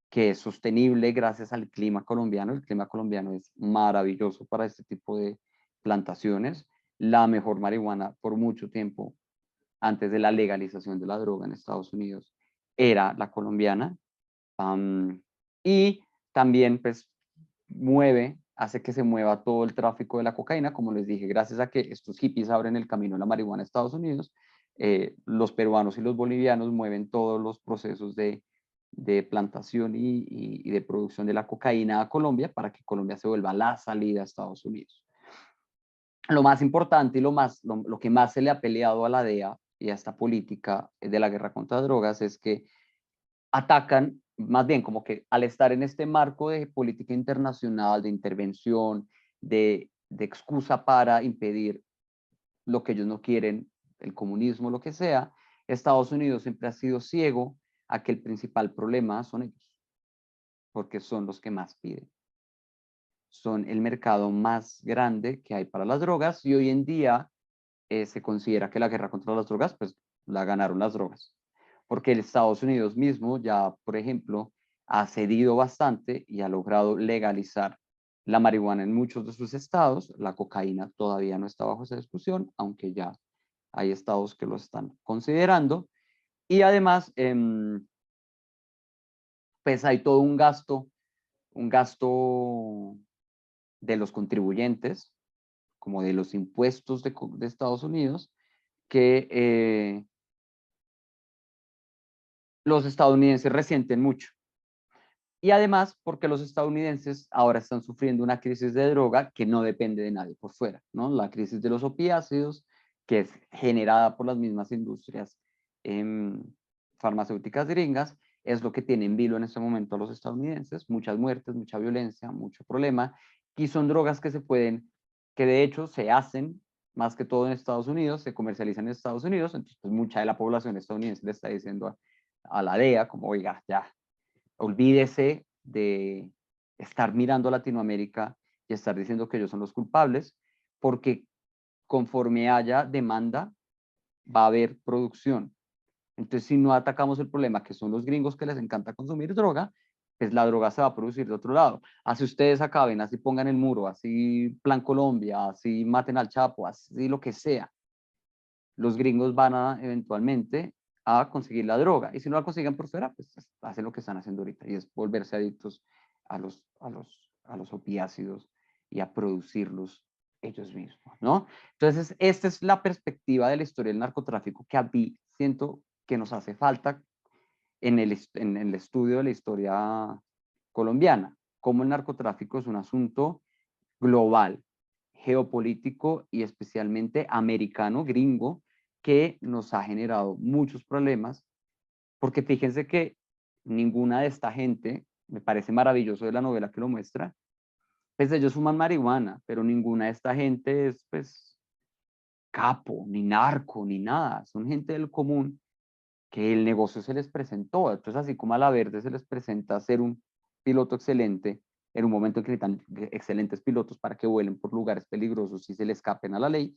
que es sostenible gracias al clima colombiano. El clima colombiano es maravilloso para este tipo de plantaciones. La mejor marihuana por mucho tiempo, antes de la legalización de la droga en Estados Unidos, era la colombiana. Y también pues hace que se mueva todo el tráfico de la cocaína, como les dije, gracias a que estos hippies abren el camino de la marihuana a Estados Unidos. Los peruanos y los bolivianos mueven todos los procesos de plantación y de producción de la cocaína a Colombia, para que Colombia se vuelva la salida a Estados Unidos. Lo más importante y lo que más se le ha peleado a la DEA y a esta política de la guerra contra drogas es que atacan, más bien como que al estar en este marco de política internacional, de intervención, de excusa para impedir lo que ellos no quieren, el comunismo, lo que sea, Estados Unidos siempre ha sido ciego a que el principal problema son ellos, porque son los que más piden. Son el mercado más grande que hay para las drogas y hoy en día se considera que la guerra contra las drogas, pues la ganaron las drogas. Porque el Estados Unidos mismo ya, por ejemplo, ha cedido bastante y ha logrado legalizar la marihuana en muchos de sus estados. La cocaína todavía no está bajo esa discusión, aunque ya hay estados que lo están considerando. Y además, pues hay todo un gasto de los contribuyentes, como de los impuestos de Estados Unidos, que los estadounidenses resienten mucho. Y además, porque los estadounidenses ahora están sufriendo una crisis de droga que no depende de nadie por fuera, ¿no? La crisis de los opiáceos, que es generada por las mismas industrias farmacéuticas gringas, es lo que tiene en vilo en este momento a los estadounidenses. Muchas muertes, mucha violencia, mucho problema. Y son drogas que que de hecho se hacen más que todo en Estados Unidos, se comercializan en Estados Unidos, entonces pues, mucha de la población estadounidense le está diciendo a la DEA como, oiga, ya, olvídese de estar mirando a Latinoamérica y estar diciendo que ellos son los culpables, porque conforme haya demanda, va a haber producción. Entonces, si no atacamos el problema, que son los gringos que les encanta consumir droga, pues la droga se va a producir de otro lado. Así ustedes acaben, así pongan el muro, así Plan Colombia, así maten al Chapo, así lo que sea. Los gringos van a eventualmente a conseguir la droga. Y si no la consiguen por fuera, pues hacen lo que están haciendo ahorita y es volverse adictos a los opiáceos y a producirlos ellos mismos, ¿no? Entonces, esta es la perspectiva de la historia del narcotráfico que a mí siento que nos hace falta en el estudio de la historia colombiana. Cómo el narcotráfico es un asunto global, geopolítico y especialmente americano, gringo, que nos ha generado muchos problemas, porque fíjense que ninguna de esta gente, me parece maravilloso de la novela que lo muestra, pues ellos fuman marihuana, pero ninguna de esta gente es pues capo, ni narco, ni nada, son gente del común que el negocio se les presentó. Entonces, así como a la Verde se les presenta ser un piloto excelente, en un momento en que necesitan excelentes pilotos para que vuelen por lugares peligrosos y se le escapen a la ley,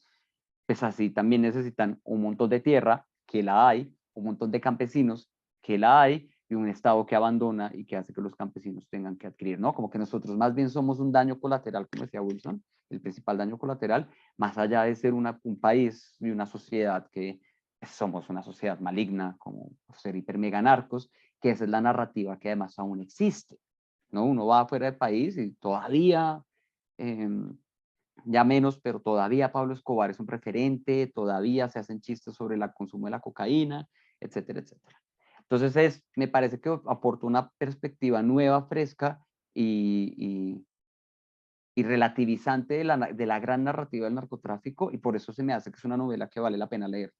pues así también necesitan un montón de tierra, que la hay, un montón de campesinos, que la hay, y un Estado que abandona y que hace que los campesinos tengan que adquirir, ¿no? Como que nosotros más bien somos un daño colateral, como decía Wilson, el principal daño colateral, más allá de ser un país y una sociedad que somos una sociedad maligna, como ser hiper mega narcos, que esa es la narrativa que además aún existe, ¿no? Uno va afuera del país y todavía, ya menos, pero todavía Pablo Escobar es un referente, todavía se hacen chistes sobre el consumo de la cocaína, etcétera, etcétera. Entonces, me parece que aporta una perspectiva nueva, fresca y relativizante de la gran narrativa del narcotráfico, y por eso se me hace que es una novela que vale la pena leer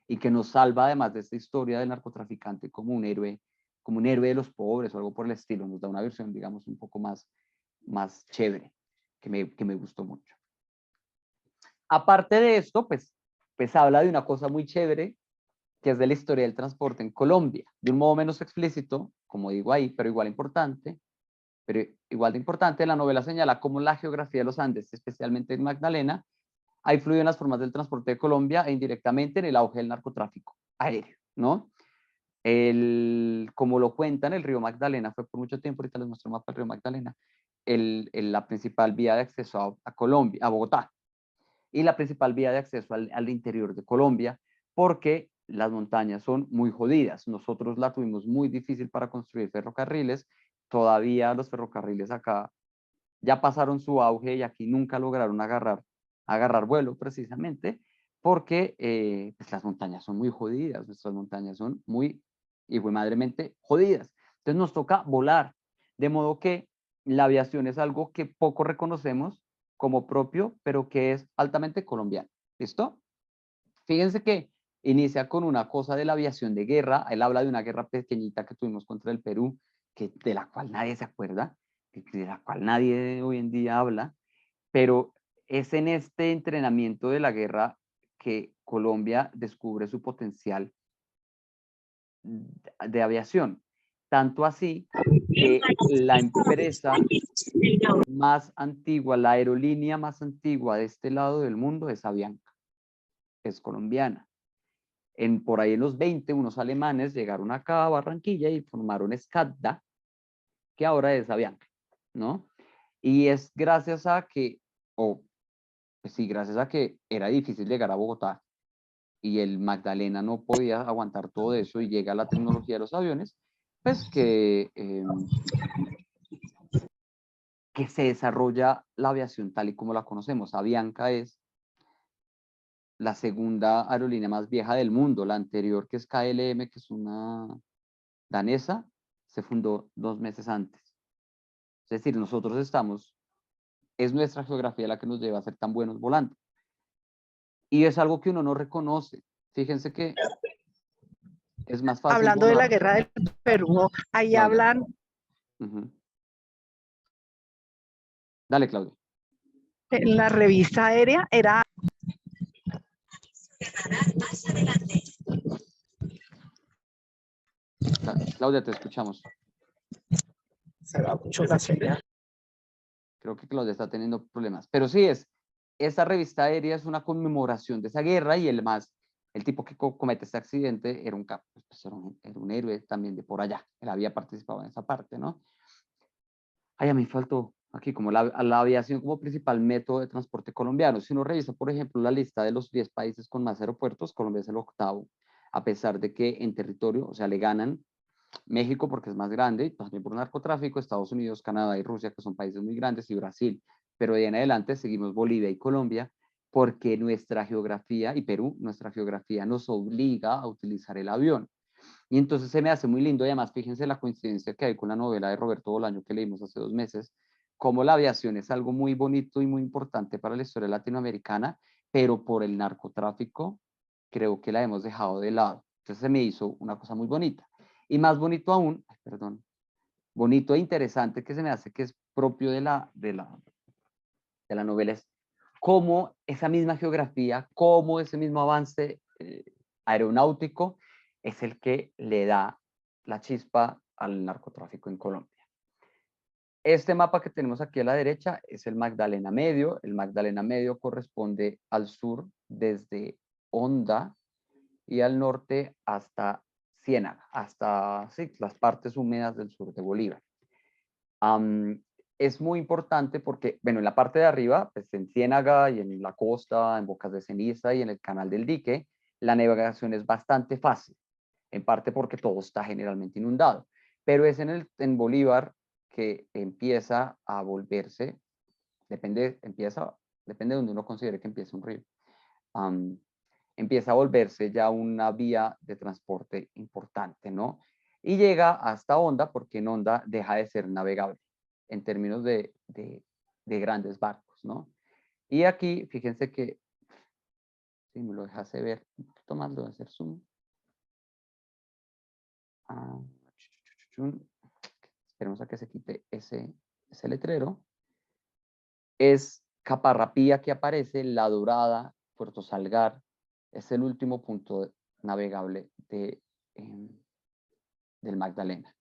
y que nos salva además de esta historia del narcotraficante como un héroe de los pobres o algo por el estilo. Nos da una versión, digamos, un poco más chévere, que me gustó mucho. Aparte de esto, pues habla de una cosa muy chévere, que es de la historia del transporte en Colombia, de un modo menos explícito, como digo ahí, pero igual de importante, la novela señala cómo la geografía de los Andes, especialmente en Magdalena, ha influido en las formas del transporte de Colombia e indirectamente en el auge del narcotráfico aéreo, ¿no? Como lo cuentan, el río Magdalena fue por mucho tiempo, ahorita les muestro el mapa del río Magdalena, la principal vía de acceso a Colombia, a Bogotá, y la principal vía de acceso al interior de Colombia, porque las montañas son muy jodidas. Nosotros la tuvimos muy difícil para construir ferrocarriles, todavía los ferrocarriles acá ya pasaron su auge y aquí nunca lograron agarrar vuelo precisamente, porque pues las montañas son muy jodidas, nuestras montañas son muy, hijo de madremente, jodidas. Entonces nos toca volar, de modo que la aviación es algo que poco reconocemos como propio, pero que es altamente colombiano. ¿Listo? Fíjense que inicia con una cosa de la aviación de guerra. Él habla de una guerra pequeñita que tuvimos contra el Perú, de la cual nadie se acuerda, de la cual nadie hoy en día habla, pero es en este entrenamiento de la guerra que Colombia descubre su potencial de aviación. Tanto así que la empresa más antigua, la aerolínea más antigua de este lado del mundo es Avianca, es colombiana. Por ahí en los 20, unos alemanes llegaron acá a Barranquilla y formaron SCADA, que ahora es Avianca, ¿no? Y es gracias a que, pues sí, gracias a que era difícil llegar a Bogotá y el Magdalena no podía aguantar todo eso y llega la tecnología de los aviones, pues que se desarrolla la aviación tal y como la conocemos. Avianca es la segunda aerolínea más vieja del mundo. La anterior, que es KLM, que es una danesa, se fundó 2 meses antes. Es decir, nosotros es nuestra geografía la que nos lleva a ser tan buenos volando. Y es algo que uno no reconoce. Fíjense que es más fácil Hablando de la volar. guerra del Perú, ahí Claudia. hablan. Dale, Claudia. En la revista aérea era. Más adelante. Claudia, te escuchamos. Se va mucho la señal. Creo que Claudia está teniendo problemas. Pero sí, esa revista aérea es una conmemoración de esa guerra y el tipo que comete este accidente era era un héroe también de por allá. Él había participado en esa parte, ¿no? Ay, a mí faltó aquí como la aviación como principal método de transporte colombiano. Si uno revisa, por ejemplo, la lista de los 10 países con más aeropuertos, Colombia es el 8º, a pesar de que en territorio, o sea, le ganan México porque es más grande, también por narcotráfico, Estados Unidos, Canadá y Rusia, que son países muy grandes, y Brasil. Pero de ahí en adelante seguimos Bolivia y Colombia, porque nuestra geografía, y Perú, nuestra geografía nos obliga a utilizar el avión. Y entonces se me hace muy lindo, y además fíjense la coincidencia que hay con la novela de Roberto Bolaño que leímos hace 2 meses, cómo la aviación es algo muy bonito y muy importante para la historia latinoamericana, pero por el narcotráfico creo que la hemos dejado de lado. Entonces se me hizo una cosa muy bonita. Y más bonito aún, bonito e interesante que se me hace que es propio de la novela es cómo esa misma geografía, cómo ese mismo avance aeronáutico es el que le da la chispa al narcotráfico en Colombia. Este mapa que tenemos aquí a la derecha es el Magdalena Medio. El Magdalena Medio corresponde al sur desde Honda y al norte hasta Ciénaga, hasta las partes húmedas del sur de Bolívar. Es muy importante porque, bueno, en la parte de arriba, pues en Ciénaga y en la costa, en Bocas de Ceniza y en el Canal del Dique, la navegación es bastante fácil, en parte porque todo está generalmente inundado, pero es en Bolívar que empieza a volverse, depende de donde uno considere que empieza un río, empieza a volverse ya una vía de transporte importante, ¿no? Y llega hasta Honda, porque en Honda deja de ser navegable en términos de grandes barcos, ¿no? Y aquí, fíjense que, si me lo dejase ver un poquito más, lo voy a hacer zoom. Esperemos a que se quite ese letrero. Es Caparrapía que aparece, La Dorada, Puerto Salgar, es el último punto navegable del Magdalena.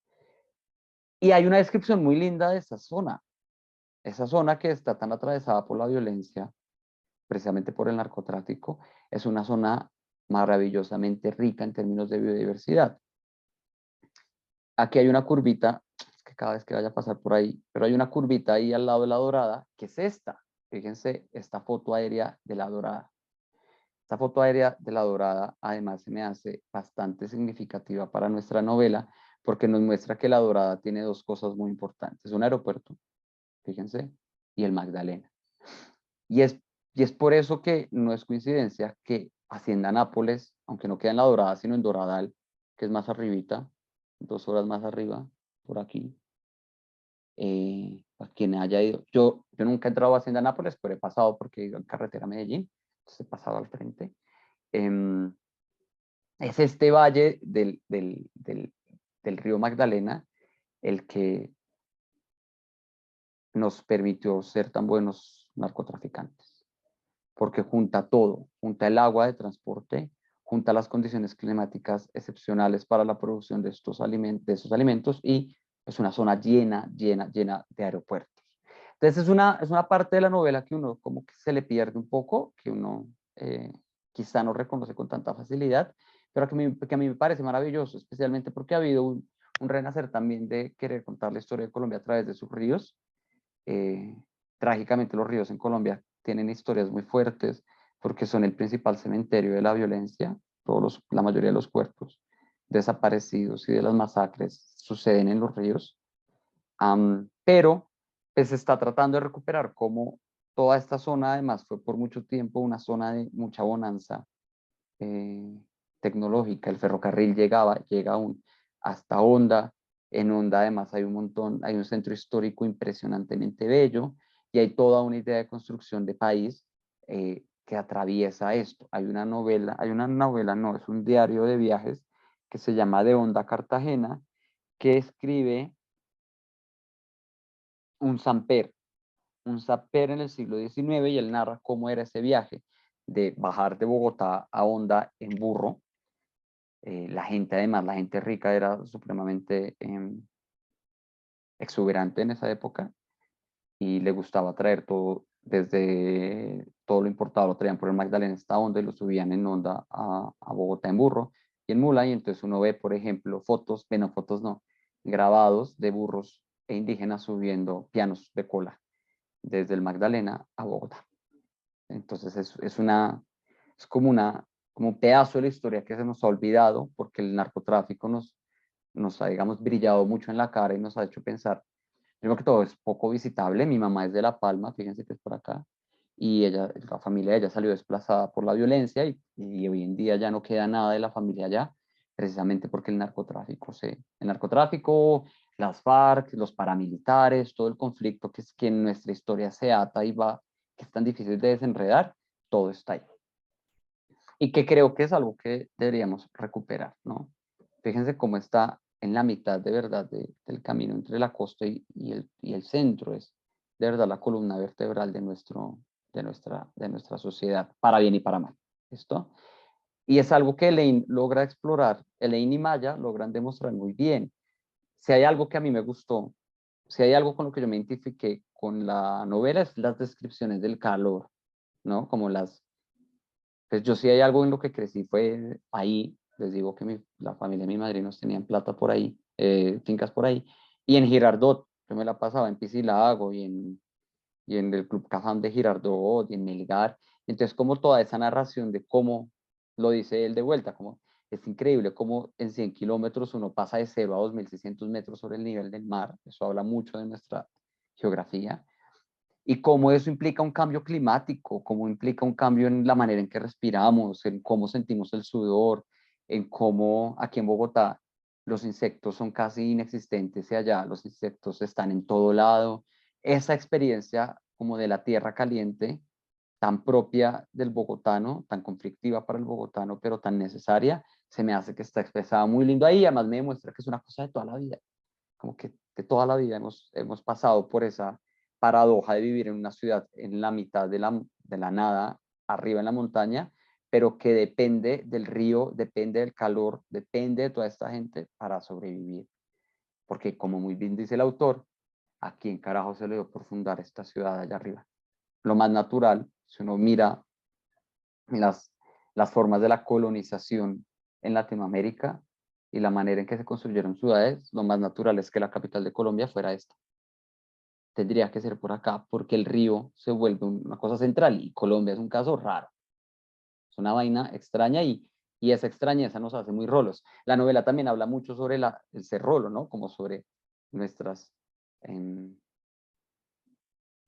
Y hay una descripción muy linda de esa zona que está tan atravesada por la violencia, precisamente por el narcotráfico, es una zona maravillosamente rica en términos de biodiversidad. Aquí hay una curvita, es que cada vez que vaya a pasar por ahí, pero hay una curvita ahí al lado de La Dorada, que es esta. Fíjense esta foto aérea de La Dorada. Esta foto aérea de La Dorada además se me hace bastante significativa para nuestra novela porque nos muestra que La Dorada tiene 2 cosas muy importantes. Un aeropuerto, fíjense, y el Magdalena. Y es por eso que no es coincidencia que Hacienda Nápoles, aunque no queda en La Dorada, sino en Doradal, que es más arribita, 2 horas más arriba, por aquí. Para quien haya ido, yo nunca he entrado a Hacienda Nápoles, pero he pasado porque he ido en carretera a Medellín, entonces he pasado al frente. Es este valle del río Magdalena el que nos permitió ser tan buenos narcotraficantes, porque junta todo, junta el agua de transporte, junta las condiciones climáticas excepcionales para la producción de estos alimentos y es una zona llena de aeropuertos. Entonces es una parte de la novela que uno como que se le pierde un poco, que uno quizá no reconoce con tanta facilidad, pero que a mí me parece maravilloso, especialmente porque ha habido un renacer también de querer contar la historia de Colombia a través de sus ríos. Trágicamente los ríos en Colombia tienen historias muy fuertes porque son el principal cementerio de la violencia. La mayoría de los cuerpos desaparecidos y de las masacres suceden en los ríos. Pero pues, se está tratando de recuperar como toda esta zona además fue por mucho tiempo una zona de mucha bonanza tecnológica. El ferrocarril llega aún hasta Honda. En Honda además hay un centro histórico impresionantemente bello y hay toda una idea de construcción de país que atraviesa esto. Hay una novela, no, es un diario de viajes que se llama De Honda a Cartagena, que escribe un zamper en el siglo XIX y él narra cómo era ese viaje de bajar de Bogotá a Honda en burro. La gente, además, la gente rica era supremamente exuberante en esa época y le gustaba traer todo, desde todo lo importado, lo traían por el Magdalena hasta Honda y lo subían en Honda a Bogotá en burro y en mula, y entonces uno ve, por ejemplo, grabados de burros e indígenas subiendo pianos de cola desde el Magdalena a Bogotá. Entonces es como un pedazo de la historia que se nos ha olvidado porque el narcotráfico nos ha, digamos, brillado mucho en la cara y nos ha hecho pensar. Primero que todo es poco visitable. Mi mamá es de La Palma, fíjense que es por acá, y la familia de ella salió desplazada por la violencia y hoy en día ya no queda nada de la familia allá, precisamente porque el narcotráfico, las FARC, los paramilitares, todo el conflicto que en nuestra historia se ata y va, que es tan difícil de desenredar, todo está ahí. Y que creo que es algo que deberíamos recuperar, ¿no? Fíjense cómo está en la mitad de verdad del camino entre la costa y el centro, es de verdad la columna vertebral de nuestra sociedad, para bien y para mal. ¿Listo? Y es algo que Elaine logra explorar, Elaine y Maya logran demostrar muy bien. Si hay algo que a mí me gustó, si hay algo con lo que yo me identifiqué con la novela, es las descripciones del calor, ¿no? Pues yo sí hay algo en lo que crecí, fue ahí, les digo que la familia de mi madrinos tenían plata por ahí, fincas por ahí, y en Girardot, yo me la pasaba en Piscilago y en el Club Cafán de Girardot y en Melgar, entonces como toda esa narración de cómo lo dice él de vuelta, como es increíble cómo en 100 kilómetros uno pasa de 0 a 2.600 metros sobre el nivel del mar, eso habla mucho de nuestra geografía, y cómo eso implica un cambio climático, cómo implica un cambio en la manera en que respiramos, en cómo sentimos el sudor, en cómo aquí en Bogotá los insectos son casi inexistentes y allá los insectos están en todo lado. Esa experiencia como de la tierra caliente, tan propia del bogotano, tan conflictiva para el bogotano, pero tan necesaria, se me hace que está expresada muy lindo ahí, además me demuestra que es una cosa de toda la vida, como que de toda la vida hemos pasado por esa paradoja de vivir en una ciudad en la mitad de la nada, arriba en la montaña, pero que depende del río, depende del calor, depende de toda esta gente para sobrevivir. Porque como muy bien dice el autor, ¿a quién carajo se le dio por fundar esta ciudad allá arriba? Lo más natural, si uno mira las formas de la colonización en Latinoamérica y la manera en que se construyeron ciudades, lo más natural es que la capital de Colombia fuera esta. Tendría que ser por acá, porque el río se vuelve una cosa central y Colombia es un caso raro. Es una vaina extraña y esa extrañeza nos hace muy rolos. La novela también habla mucho sobre el ser rolo, ¿no? Como sobre nuestras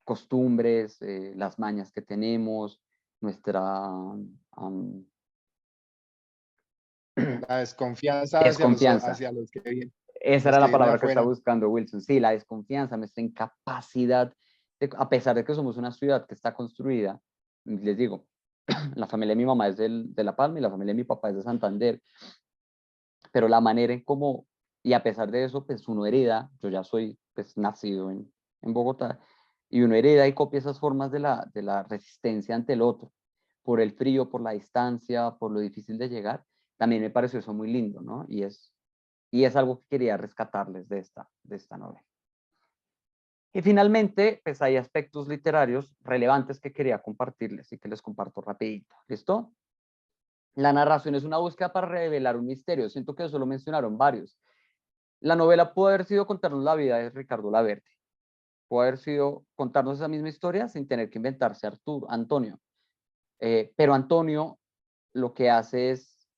costumbres, las mañas que tenemos, nuestra la desconfianza desconfianza. hacia los que vienen. Esa era la palabra que estaba buscando Wilson. Sí, la desconfianza, nuestra incapacidad, a pesar de que somos una ciudad que está construida, les digo, la familia de mi mamá es de La Palma y la familia de mi papá es de Santander, pero la manera en cómo, y a pesar de eso, pues uno hereda, yo ya soy pues nacido en Bogotá, y uno hereda y copia esas formas de la resistencia ante el otro, por el frío, por la distancia, por lo difícil de llegar, también me pareció eso muy lindo, ¿no? Y es algo que quería rescatarles de esta novela. Y finalmente, pues hay aspectos literarios relevantes que quería compartirles y que les comparto rapidito. ¿Listo? La narración es una búsqueda para revelar un misterio. Siento que eso lo mencionaron varios. La novela pudo haber sido contarnos la vida de Ricardo Laverde. Pudo haber sido contarnos esa misma historia sin tener que inventarse Antonio. Pero Antonio lo que hace es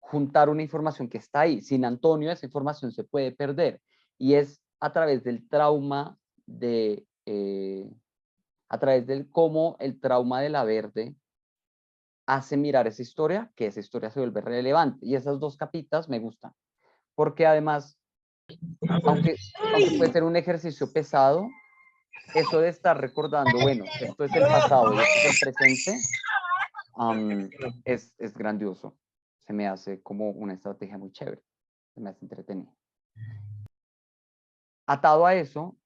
juntar una información que está ahí. Sin Antonio esa información se puede perder. Y es a través del trauma a través del cómo el trauma de Laverde hace mirar esa historia, que esa historia se vuelve relevante. Y esas dos capitas me gustan. Porque además, aunque puede ser un ejercicio pesado, eso de estar recordando, bueno, esto es el pasado y esto es el presente, es grandioso. Se me hace como una estrategia muy chévere. Se me hace entretenido. Atado a eso,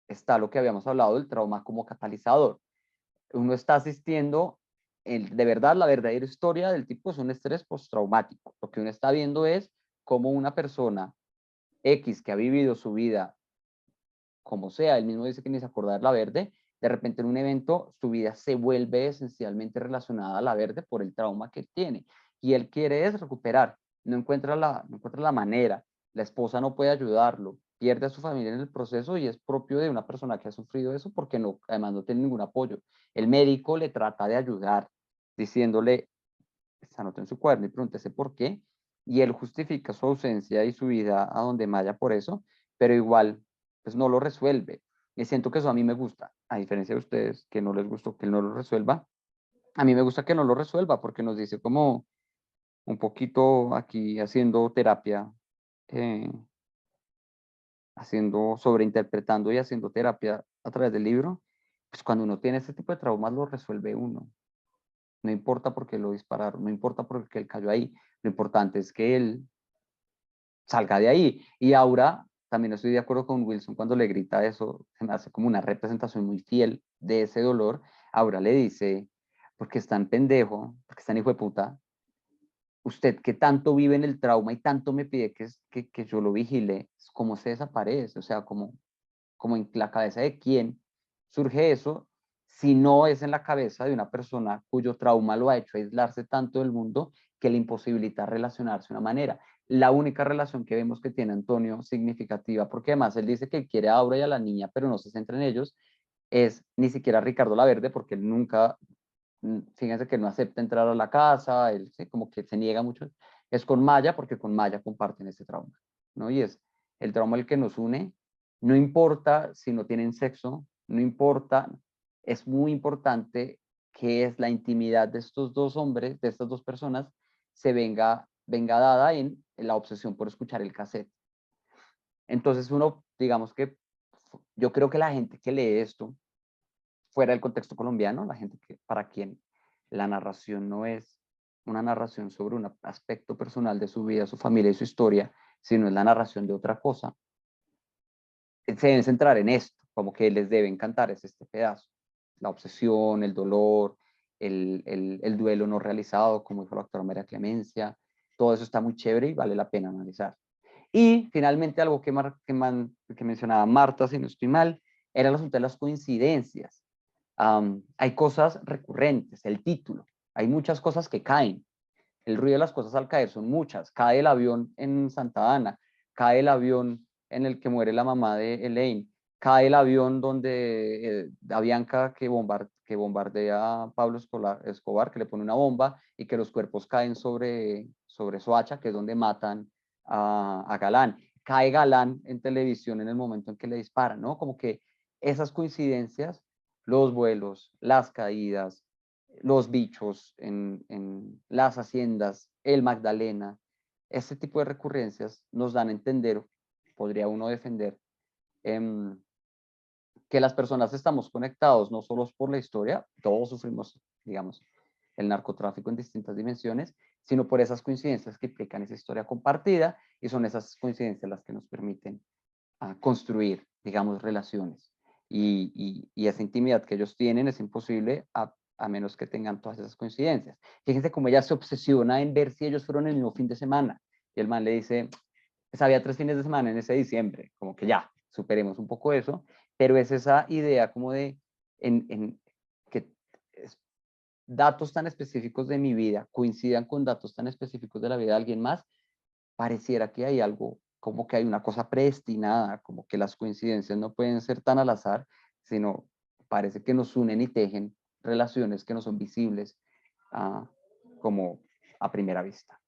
está lo que habíamos hablado del trauma como catalizador. Uno está asistiendo, de verdad, la verdadera historia del tipo es un estrés postraumático. Lo que uno está viendo es cómo una persona X que ha vivido su vida como sea, él mismo dice que ni se acuerda de Laverde, de repente en un evento su vida se vuelve esencialmente relacionada a Laverde por el trauma que tiene. Y él quiere es recuperar, no encuentra la manera, la esposa no puede ayudarlo, pierde a su familia en el proceso y es propio de una persona que ha sufrido eso porque no, además no tiene ningún apoyo. El médico le trata de ayudar diciéndole, anota en su cuaderno y pregúntese por qué, y él justifica su ausencia y su vida a donde vaya por eso, pero igual pues no lo resuelve. Y siento que eso a mí me gusta, a diferencia de ustedes que no les gustó que él no lo resuelva, a mí me gusta que no lo resuelva porque nos dice como un poquito aquí haciendo terapia, sobreinterpretando y haciendo terapia a través del libro, pues cuando uno tiene este tipo de traumas lo resuelve uno. No importa por qué lo dispararon, no importa por qué él cayó ahí, lo importante es que él salga de ahí. Y Aura, también estoy de acuerdo con Wilson cuando le grita eso, se me hace como una representación muy fiel de ese dolor. Aura le dice, porque es tan pendejo, porque es tan hijo de puta, usted que tanto vive en el trauma y tanto me pide que yo lo vigile, ¿cómo se desaparece? O sea, como en la cabeza de quién surge eso, si no es en la cabeza de una persona cuyo trauma lo ha hecho aislarse tanto del mundo que le imposibilita relacionarse de una manera. La única relación que vemos que tiene Antonio significativa, porque además él dice que quiere a Aura y a la niña, pero no se centra en ellos, es ni siquiera Ricardo Laverde, porque él nunca, fíjense que no acepta entrar a la casa, él ¿sí? Como que se niega mucho, es con Maya, porque con Maya comparten ese trauma, ¿no? Y es el trauma el que nos une, no importa si no tienen sexo, no importa, es muy importante que es la intimidad de estos dos hombres, de estas dos personas, se venga dada en la obsesión por escuchar el cassette. Entonces uno, digamos que yo creo que la gente que lee esto, fuera del contexto colombiano, la gente para quien la narración no es una narración sobre un aspecto personal de su vida, su familia y su historia, sino es la narración de otra cosa, se deben centrar en esto, como que les debe encantar es este pedazo, la obsesión, el dolor, el duelo no realizado, como dijo la doctora María Clemencia, todo eso está muy chévere y vale la pena analizar. Y finalmente algo que mencionaba Marta, si no estoy mal, era el asunto de las coincidencias. Hay cosas recurrentes, el título, hay muchas cosas que caen, el ruido de las cosas al caer son muchas, cae el avión en Santa Ana, cae el avión en el que muere la mamá de Elaine, cae el avión donde a Bianca que bombardea a Pablo Escobar, que le pone una bomba y que los cuerpos caen sobre Soacha, que es donde matan a Galán. Cae Galán en televisión en el momento en que le disparan, ¿no? Como que esas coincidencias, los vuelos, las caídas, los bichos en las haciendas, el Magdalena, este tipo de recurrencias nos dan a entender, podría uno defender, que las personas estamos conectados no solo por la historia, todos sufrimos, digamos, el narcotráfico en distintas dimensiones, sino por esas coincidencias que implican esa historia compartida y son esas coincidencias las que nos permiten construir, digamos, relaciones. Y esa intimidad que ellos tienen es imposible a menos que tengan todas esas coincidencias. Fíjense cómo ella se obsesiona en ver si ellos fueron el mismo fin de semana. Y el man le dice, pues había 3 fines de semana en ese diciembre, como que ya, superemos un poco eso, pero es esa idea como de que datos tan específicos de mi vida coincidan con datos tan específicos de la vida de alguien más, pareciera que hay algo, como que hay una cosa predestinada, como que las coincidencias no pueden ser tan al azar, sino parece que nos unen y tejen relaciones que no son visibles como a primera vista.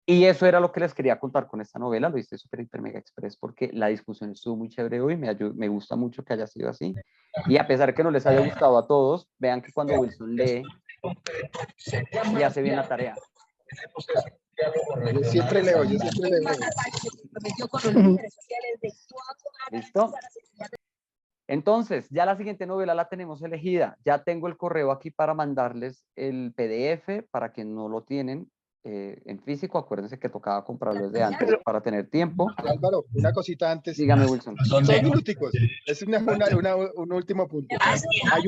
Y eso era lo que les quería contar con esta novela, lo hice súper hiper mega express porque la discusión estuvo muy chévere hoy, me gusta mucho que haya sido así. Y a pesar que no les haya gustado a todos, vean que cuando Wilson lee, y hace bien la tarea. Yo siempre leo. ¿Listo? Entonces, ya la siguiente novela la tenemos elegida. Ya tengo el correo aquí para mandarles el PDF para quien no lo tienen en físico. Acuérdense que tocaba comprarlo desde antes para tener tiempo. Álvaro, una cosita antes. Dígame, Wilson. 2 minuticos. Es un último punto. Hay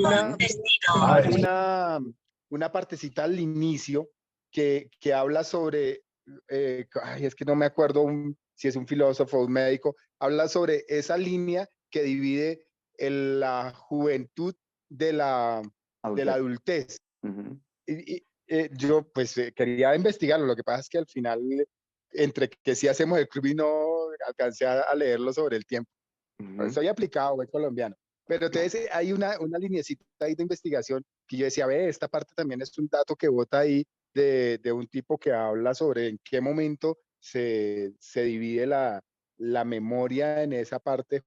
una partecita al inicio que habla sobre, es que no me acuerdo si es un filósofo o un médico, habla sobre esa línea que divide la juventud de la adultez. Yo pues quería investigarlo, lo que pasa es que al final, entre que sí hacemos el club y no alcancé a leerlo sobre el tiempo. Soy aplicado, soy colombiano. Pero entonces hay una linecita ahí de investigación que yo decía, esta parte también es un dato que bota ahí de un tipo que habla sobre en qué momento se divide la memoria en esa parte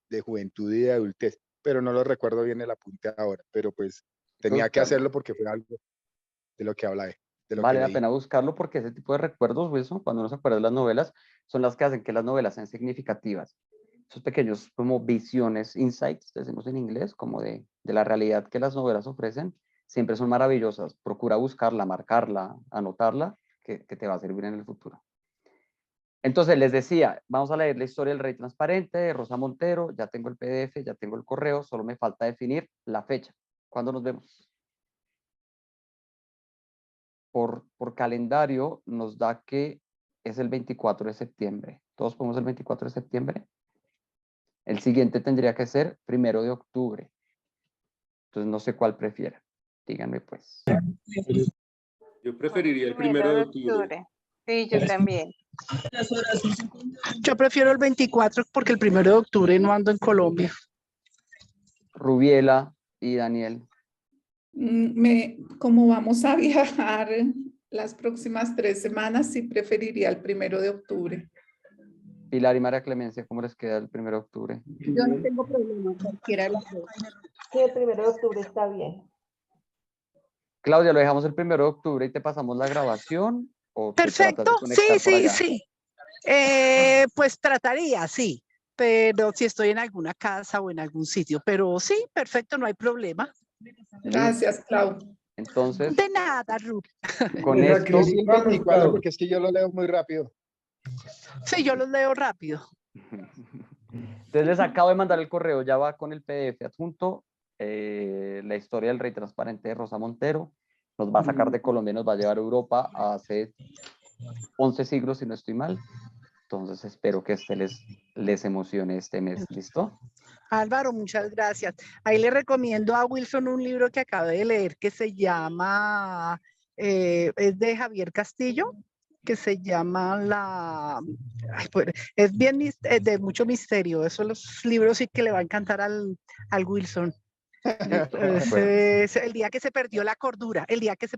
de juventud y de adultez. Pero no lo recuerdo bien el apunte ahora, pero pues tenía que hacerlo porque fue algo de lo que habla vale la pena buscarlo porque ese tipo de recuerdos, Wilson, cuando uno se acuerda de las novelas, son las que hacen que las novelas sean significativas. Esos pequeños como visiones, insights, decimos en inglés, como de la realidad que las novelas ofrecen, siempre son maravillosas. Procura buscarla, marcarla, anotarla, que te va a servir en el futuro. Entonces, les decía, vamos a leer la historia del Rey Transparente de Rosa Montero. Ya tengo el PDF, ya tengo el correo, solo me falta definir la fecha. ¿Cuándo nos vemos? Por calendario nos da que es el 24 de septiembre. ¿Todos podemos el 24 de septiembre? El siguiente tendría que ser 1 de octubre. Entonces no sé cuál prefieren. Díganme pues. Yo preferiría el 1 de octubre. Sí, yo también. Yo prefiero el 24 porque el 1 de octubre no ando en Colombia. Rubiela y Daniel. Como vamos a viajar las próximas 3 semanas, sí preferiría el 1 de octubre. Pilar y María Clemencia, ¿cómo les queda el 1 de octubre? Yo no tengo problema, cualquiera de las dos. Sí, el 1 de octubre está bien. Claudia, ¿lo dejamos el 1 de octubre y te pasamos la grabación? ¿O perfecto, sí. Pues trataría, sí. Pero si estoy en alguna casa o en algún sitio. Pero sí, perfecto, no hay problema. Gracias, Clau. Entonces. De nada, Ruth. Con esto. Porque es que yo lo leo muy rápido. Sí, yo los leo rápido. Entonces les acabo de mandar el correo, ya va con el PDF adjunto, la historia del Rey Transparente de Rosa Montero. Nos va a sacar de Colombia y nos va a llevar a Europa hace 11 siglos, si no estoy mal. Entonces espero que les emocione este mes. ¿Listo? Álvaro, muchas gracias. Ahí le recomiendo a Wilson un libro que acabé de leer que se llama, es de Javier Castillo, que se llama es bien de mucho misterio. Esos los libros sí que le va a encantar al Wilson. Es el día que se perdió la cordura, el día que se